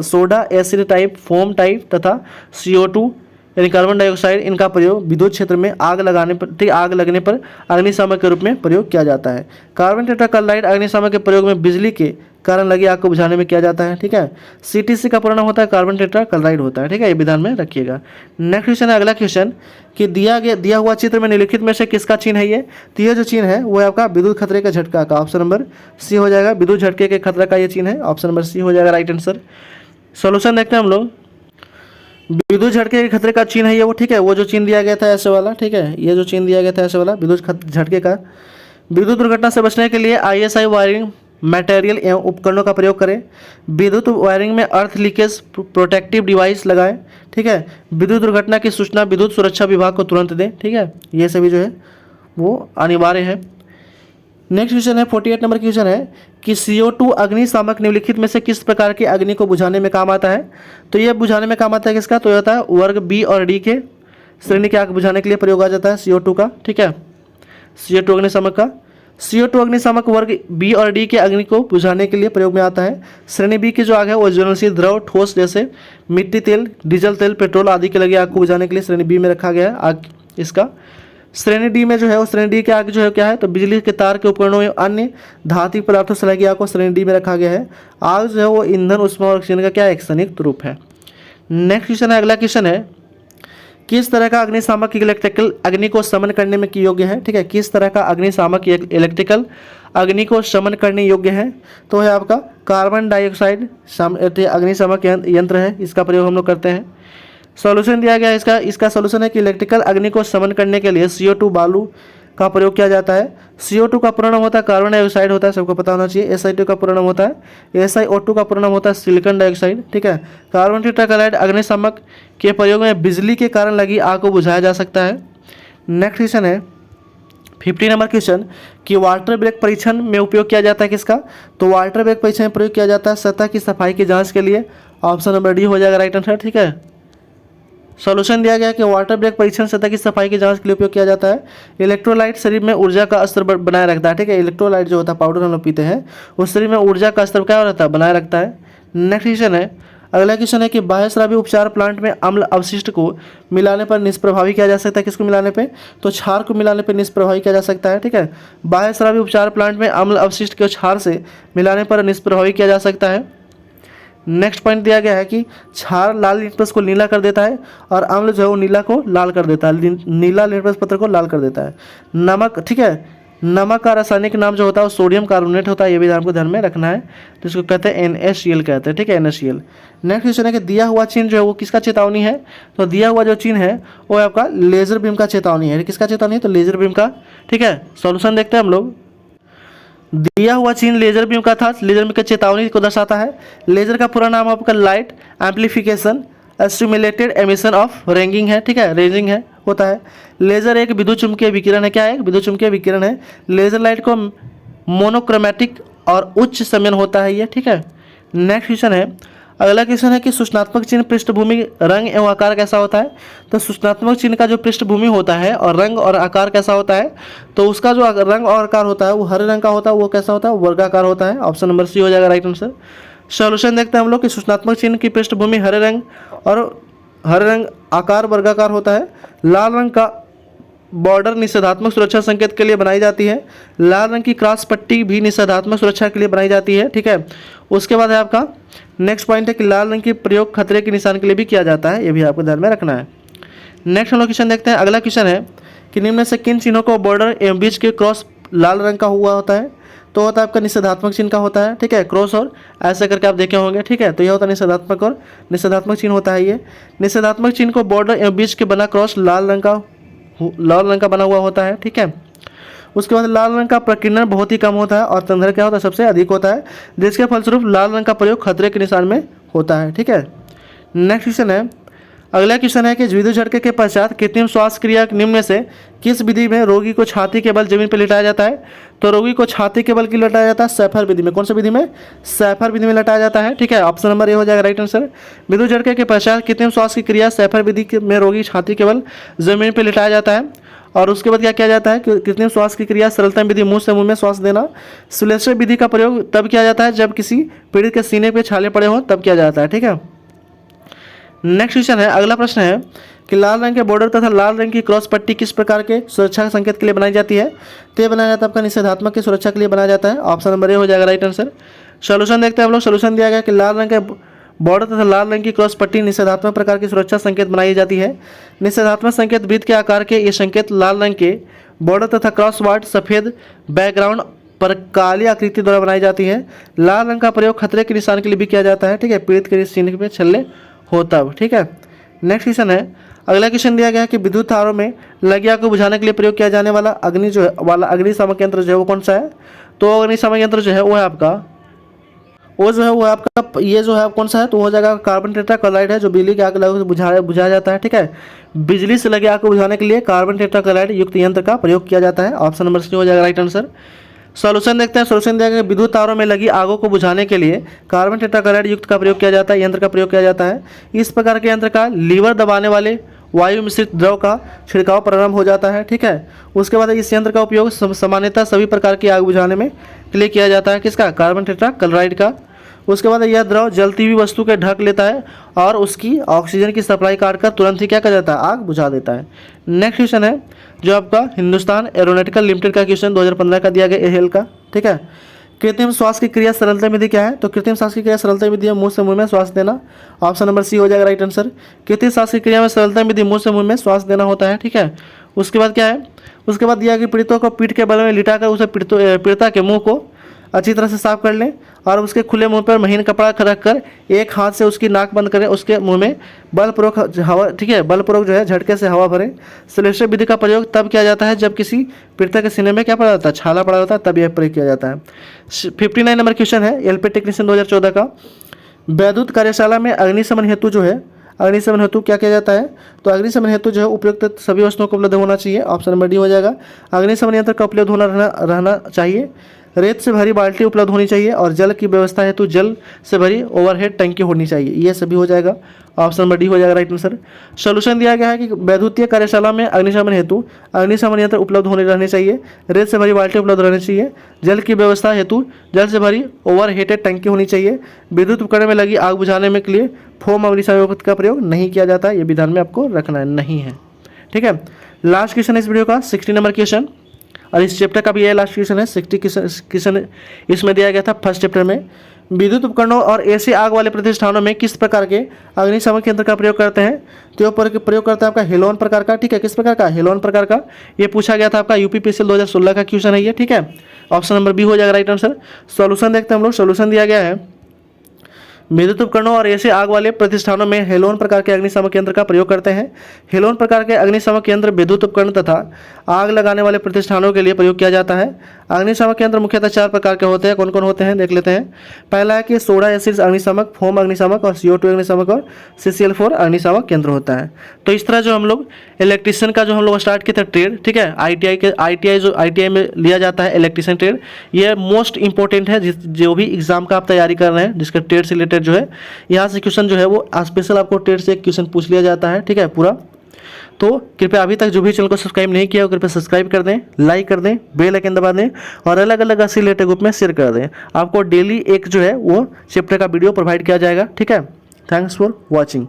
soda acid type, foam type तथा CO2 यानी कार्बन डाइऑक्साइड, इनका प्रयोग विद्युत क्षेत्र में आग लगाने पर, ठीक, आग लगने पर अग्निशामक के रूप में प्रयोग किया जाता है। कार्बन टेट्राक्लोराइड अग्निशामक के प्रयोग में बिजली के कारण लगी आग को बुझाने में किया जाता है। ठीक है, सीटीसी का परिणाम होता है कार्बन टेट्राक्लोराइड होता है। ठीक है, ये विधान में रखिएगा। नेक्स्ट क्वेश्चन है, अगला क्वेश्चन कि दिया हुआ चित्र में निम्नलिखित में से किसका चिन्ह है ये? तो ये जो चिन्ह है वो है आपका विद्युत खतरे का झटका का। ऑप्शन नंबर सी हो जाएगा। विद्युत झटके के खतरा का ये चिन्ह है। ऑप्शन नंबर सी हो जाएगा राइट आंसर। सोल्यूशन देखते हैं हम लोग। विद्युत झटके के खतरे का चिन्ह है ये वो। ठीक है, वो जो चिन्ह दिया गया था ऐसे वाला। ठीक है, ये जो चिन्ह दिया गया था ऐसे वाला विद्युत झटके का। विद्युत दुर्घटना से बचने के लिए ISI वायरिंग मटेरियल एवं उपकरणों का प्रयोग करें। विद्युत वायरिंग में अर्थ लीकेज प्रोटेक्टिव डिवाइस लगाएं। ठीक है, विद्युत दुर्घटना की सूचना विद्युत सुरक्षा विभाग को तुरंत दें। ठीक है, ये सभी जो है वो अनिवार्य है। नेक्स्ट क्वेश्चन है, 48 नंबर क्वेश्चन है कि CO2 अग्निशामक निम्नलिखित में से किस प्रकार की अग्नि को बुझाने में काम आता है? तो ये बुझाने में काम आता है किसका? तो ये होता है वर्ग बी और डी के श्रेणी की आग बुझाने के लिए प्रयोग आ जाता है CO2 का। ठीक है, CO2 अग्निशामक का। CO2 अग्निशामक वर्ग बी और डी के अग्नि को बुझाने के लिए प्रयोग में आता है। श्रेणी बी की जो आग है वो ज्वलनशील द्रव ठोस जैसे मिट्टी तेल, डीजल तेल, पेट्रोल आदि के लगी आग को बुझाने के लिए श्रेणी बी में रखा गया है आग इसका। श्रेणी डी में जो है वो श्रेणी डी के आग जो है क्या है? तो बिजली के तार के उपकरणों एवं अन्य धात्विक पदार्थों से लगी आग को श्रेणी डी में रखा गया है। आग जो है वो ईंधन, उष्मा और ऑक्सीजन का क्या है? एक संयुक्त रूप है। नेक्स्ट क्वेश्चन है, अगला क्वेश्चन है किस तरह का अग्निशामक इलेक्ट्रिकल अग्नि को शमन करने में योग्य है? ठीक है, किस तरह का अग्निशामक इलेक्ट्रिकल अग्नि को शमन करने योग्य है? तो है आपका कार्बन डाइऑक्साइड अग्निशामक यंत्र है, इसका प्रयोग हम लोग करते हैं। सॉल्यूशन दिया गया है इसका सॉल्यूशन है कि इलेक्ट्रिकल अग्नि को शमन करने के लिए CO2 बालू का प्रयोग किया जाता है। CO2 का पूर्ण नाम होता है कार्बन डाइऑक्साइड होता है, सबको पता होना चाहिए। SiO2 का पूर्ण नाम होता है SiO2 का पूर्ण नाम होता है सिलिकॉन डाइऑक्साइड। ठीक है, कार्बन टेट्राक्लोराइड अग्निशामक के प्रयोग में बिजली के कारण लगी आग को बुझाया जा सकता है। नेक्स्ट क्वेश्चन है 50 नंबर क्वेश्चन कि वाटर ब्रेक परीक्षण में उपयोग किया जाता है किसका? तो वाटर ब्रेक परीक्षण में प्रयोग किया जाता है सतह की सफाई की जाँच के लिए। ऑप्शन नंबर डी हो जाएगा राइट आंसर। ठीक है, सॉल्यूशन दिया गया कि वाटर ब्रेक परीक्षण सतह की सफाई की जांच के लिए उपयोग किया जाता है। इलेक्ट्रोलाइट शरीर में ऊर्जा का स्तर बनाए रखता है। ठीक है, इलेक्ट्रोलाइट जो होता है पाउडर हम लोग पीते हैं, उस शरीर में ऊर्जा का स्तर क्या रहता है? बनाए रखता है। नेक्स्ट क्वेश्चन है, अगला क्वेश्चन है कि बाह्यस्रावी उपचार प्लांट में अम्ल अवशिष्ट को मिलाने पर निष्प्रभावी किया जा सकता है। किसको मिलाने पे? तो क्षार को मिलाने पर निष्प्रभावी किया जा सकता है। ठीक है, बाह्यस्रावी उपचार प्लांट में अम्ल अवशिष्ट को क्षार से मिलाने पर निष्प्रभावी किया जा सकता है। नेक्स्ट पॉइंट दिया गया है कि क्षार लाल लिटमस को नीला कर देता है और अम्ल जो है वो नीला को लाल कर देता है, नीला लिटमस पत्र को लाल कर देता है। नमक, ठीक है, नमक का रासायनिक नाम जो होता है वो सोडियम कार्बोनेट होता है, ये भी आपको ध्यान में रखना है। तो इसको कहते हैं NaCl कहते हैं, ठीक है, NaCl। नेक्स्ट क्वेश्चन है कि दिया हुआ चिन्ह जो है वो किसका चेतावनी है? तो दिया हुआ जो चिन्ह है वो आपका लेजर बीम का चेतावनी है। किसका चेतावनी है? तो लेजर बीम का, ठीक है। सॉल्यूशन देखते हैं हम लोग। दिया हुआ चिन्ह लेजर बीम का था, लेजर बीम की चेतावनी को दर्शाता है। लेजर का पूरा नाम आपका light amplification stimulated emission of ranging है, ठीक है, रेंजिंग है होता है। लेजर एक विद्युत चुम्बकीय विकिरण है, क्या है? विद्युत चुम्बकीय विकिरण है। लेजर लाइट को मोनोक्रोमैटिक और उच्च समय होता है ये, ठीक है। नेक्स्ट क्वेश्चन है, अगला क्वेश्चन है कि सूचनात्मक चिन्ह पृष्ठभूमि रंग एवं आकार कैसा होता है? तो सूचनात्मक चिन्ह का जो पृष्ठभूमि होता है और रंग और आकार कैसा होता है? तो उसका जो रंग और आकार होता है वो हरे रंग का होता है। वो कैसा होता है? वर्गाकार होता है। ऑप्शन नंबर सी हो जाएगा राइट आंसर। सॉल्यूशन देखते हैं हम लोग कि सूचनात्मक चिन्ह की पृष्ठभूमि हरे रंग आकार वर्गाकार होता है। लाल रंग का बॉर्डर निषेधात्मक सुरक्षा संकेत के लिए बनाई जाती है। लाल रंग की क्रॉस पट्टी भी निषेधात्मक सुरक्षा के लिए बनाई जाती है, ठीक है। उसके बाद है आपका नेक्स्ट पॉइंट है कि लाल रंग की प्रयोग खतरे के निशान के लिए भी किया जाता है, ये भी आपको ध्यान में रखना है। नेक्स्ट हम लोग क्वेश्चन देखते हैं। अगला क्वेश्चन है कि निम्न से किन चिन्हों को बॉर्डर एवं बीच के क्रॉस लाल रंग का हुआ होता है? तो होता है आपका निषेधात्मक चिन्ह का होता है, ठीक है, क्रॉस और ऐसे करके आप देखे होंगे, ठीक है। तो यह होता है निषेधात्मक और निषेधात्मक चिन्ह होता है ये। निषेधात्मक चिन्ह को बॉर्डर एवं बीच के बना क्रॉस लाल रंग का बना हुआ होता है, ठीक है। उसके बाद लाल रंग का प्रकीर्णन बहुत ही कम होता है और तंधर क्या होता है? सबसे अधिक होता है, जिसके फलस्वरूप लाल रंग का प्रयोग खतरे के निशान में होता है, ठीक है। नेक्स्ट क्वेश्चन है, अगला क्वेश्चन है कि विद्युत झटके के पश्चात कृत्रिम श्वास क्रिया निम्न में से किस विधि में रोगी को छाती के बल जमीन पर लिटाया जाता है? तो रोगी को छाती के बल की लिटाया जाता है सैफर विधि में। कौन सी विधि में? सैफर विधि में लिटाया जाता है, ठीक है। ऑप्शन नंबर ए हो जाएगा राइट आंसर। विद्युत झटके के पश्चात कृत्रिम श्वास की क्रिया सैफर विधि में रोगी छाती के बल जमीन पर लिटाया जाता है। और उसके बाद क्या किया जाता है कि कृत्रिम श्वास की क्रिया सरलतम विधि मुंह से मुंह में श्वास देना। सुलेशर विधि का प्रयोग तब किया जाता है जब किसी पीड़ित के सीने पे छाले पड़े हों, तब किया जाता है, ठीक है। नेक्स्ट क्वेश्चन है, अगला प्रश्न है कि लाल रंग के बॉर्डर तथा लाल रंग की क्रॉस पट्टी किस प्रकार के सुरक्षा संकेत के लिए बनाई जाती है? तो ये बनाया जाता है आपका निषेधात्मक की सुरक्षा के लिए बनाया जाता है। ऑप्शन नंबर ए हो जाएगा राइट आंसर। सॉल्यूशन देखते हैं हम लोग। सॉल्यूशन दिया गया कि लाल रंग के बॉर्डर तथा लाल रंग की क्रॉस पट्टी निषेधात्मक प्रकार की सुरक्षा संकेत बनाई जाती है। निषेधात्मक संकेत वृत्त के आकार के ये संकेत लाल रंग के बॉर्डर तथा क्रॉस वार्ड सफेद बैकग्राउंड पर काली आकृति द्वारा बनाई जाती है। लाल रंग का प्रयोग खतरे के निशान के लिए भी किया जाता है, ठीक है, पीड़ित के चिन्ह पे छल्ले हो तब, ठीक है। नेक्स्ट क्वेश्चन है, अगला क्वेश्चन दिया गया है कि विद्युत तारों में लगी आग को बुझाने के लिए प्रयोग किया जाने वाला अग्निशामक यंत्र जो है वो कौन सा है? तो अग्निशामक यंत्र जो है वो है आपका ये जो है कौन सा है? तो हो जाएगा कार्बन टेट्राक्लोराइड है, जो बिजली की आग लगे बुझाया जाता है, ठीक है। बिजली से लगे आग को बुझाने के लिए कार्बन टेट्राक्लोराइड युक्त यंत्र का प्रयोग किया जाता है। ऑप्शन नंबर सी हो जाएगा राइट आंसर। सॉल्यूशन देखते हैं। सॉल्यूशन दिया गया विद्युत तारों में लगी आगों को बुझाने के लिए कार्बन टेट्राक्लोराइड युक्त का प्रयोग किया जाता है, यंत्र का प्रयोग किया जाता है। इस प्रकार के यंत्र का लीवर दबाने वाले वायु मिश्रित द्रव का छिड़काव प्रारंभ हो जाता है, ठीक है। उसके बाद इस यंत्र का उपयोग सामान्यतः सभी प्रकार की आग बुझाने में के लिए किया जाता है, किसका? कार्बन टेट्राक्लोराइड का। उसके बाद यह द्रव जलती हुई वस्तु के ढक लेता है और उसकी ऑक्सीजन की सप्लाई काटकर तुरंत ही क्या कर जाता है? आग बुझा देता है। नेक्स्ट क्वेश्चन है जो आपका हिंदुस्तान एरोनॉटिकल लिमिटेड का क्वेश्चन 2015 का दिया गया एहेल का, ठीक है। कृत्रिम श्वास की क्रिया सरलता विधि क्या है? तो कृत्रिम श्वास की क्रिया सरलता विधि है मुंह से मुंह में श्वास देना। ऑप्शन नंबर सी हो जाएगा राइट आंसर। कृत्रिम श्वास की क्रिया में सरलता विधि मुंह से मुंह में श्वास देना होता है, ठीक है। उसके बाद क्या है? उसके बाद दिया कि पीड़ितों को पीठ के बल में लिटाकर उसे पीड़िता के मुंह को अच्छी तरह से साफ कर लें और उसके खुले मुंह पर महीन कपड़ा रखकर एक हाथ से उसकी नाक बंद करें, उसके मुंह में बलपूर्वक हवा, ठीक है, बलपूर्वक जो है झटके से हवा भरें। सुलेशर विधि का प्रयोग तब किया जाता है जब किसी पीड़िता के सीने में क्या पड़ा जाता है? छाला पड़ा होता है, तब यह प्रयोग किया जाता है। 59 नंबर क्वेश्चन है एलपी टेक्नीशियन 2014 का। वैद्युत कार्यशाला में अग्निशमन हेतु जो है अग्निशमन हेतु क्या किया जाता है? तो अग्निशमन हेतु जो है उपयुक्त सभी वस्तुओं को उपलब्ध होना चाहिए। ऑप्शन नंबर डी हो जाएगा। अग्निशमन यंत्र का उपलब्ध रहना चाहिए। रेत से भरी बाल्टी उपलब्ध होनी चाहिए और जल की व्यवस्था हेतु जल से भरी ओवरहेड टंकी होनी चाहिए। ये सभी हो जाएगा। ऑप्शन नंबर डी हो जाएगा राइट आंसर। सॉल्यूशन दिया गया है कि वैद्युतीय कार्यशाला में अग्निशमन हेतु अग्निशमन यंत्र उपलब्ध रहने चाहिए। रेत से भरी बाल्टी उपलब्ध रहनी चाहिए। जल की व्यवस्था हेतु जल से भरी ओवरहेडेड टंकी होनी चाहिए। विद्युत उपकरण में लगी आग बुझाने में के लिए फोम अग्निशमन का प्रयोग नहीं किया जाता। ये विधान में आपको रखना नहीं है, ठीक है। लास्ट क्वेश्चन इस वीडियो का 60 नंबर क्वेश्चन और इस चैप्टर का भी यह लास्ट क्वेश्चन है। 60 क्वेश्चन इसमें दिया गया था फर्स्ट चैप्टर में। विद्युत उपकरणों और ऐसे आग वाले प्रतिष्ठानों में किस प्रकार के अग्निशामक यंत्र का प्रयोग करते हैं? तो ये प्रयोग करता है आपका हेलोन प्रकार का, ठीक है। किस प्रकार का? हेलोन प्रकार का। ये पूछा गया था आपका यूपीपीएससी 2016 का क्वेश्चन है ये, ठीक है। ऑप्शन नंबर बी हो जाएगा राइट आंसर। सॉल्यूशन देखते हैं हम लोग। सॉल्यूशन दिया गया है विद्युत उपकरणों और ऐसे आग वाले प्रतिष्ठानों में हेलोन प्रकार के अग्निशामक यंत्र का प्रयोग करते हैं। हेलोन प्रकार के अग्निशामक यंत्र विद्युत उपकरण तथा आग लगाने वाले प्रतिष्ठानों के लिए प्रयोग किया जाता है। अग्निशामक यंत्र मुख्यतः 4 प्रकार के होते हैं। कौन कौन होते हैं देख लेते हैं। पहला है कि सोडा एसिड अग्निशामक, फोम अग्निशामक और CO2 अग्निशामक और CCl4 अग्निशामक यंत्र होता है। तो इस तरह जो हम लोग इलेक्ट्रिशियन का जो हम लोग स्टार्ट किए थे ट्रेड, ठीक है, ITI में लिया जाता है इलेक्ट्रिशियन ट्रेड, ये मोस्ट इंपॉर्टेंट है जो भी एग्जाम का आप तैयारी कर रहे हैं जिसका ट्रेड से रिलेटेड जो है, यहाँ से क्वेश्चन जो है वो स्पेशल आपको ट्रेड से एक क्वेश्चन पूछ लिया जाता है, ठीक है पूरा। तो कृपया अभी तक जो भी चैनल को सब्सक्राइब नहीं किया हो कृपया सब्सक्राइब कर दें, लाइक कर दें, बेल आइकन दबा दें और अलग अलग ऐसे रिलेटेड ग्रुप में शेयर कर दें। आपको डेली एक जो है वो चैप्टर का वीडियो प्रोवाइड किया जाएगा, ठीक है। Thanks for watching.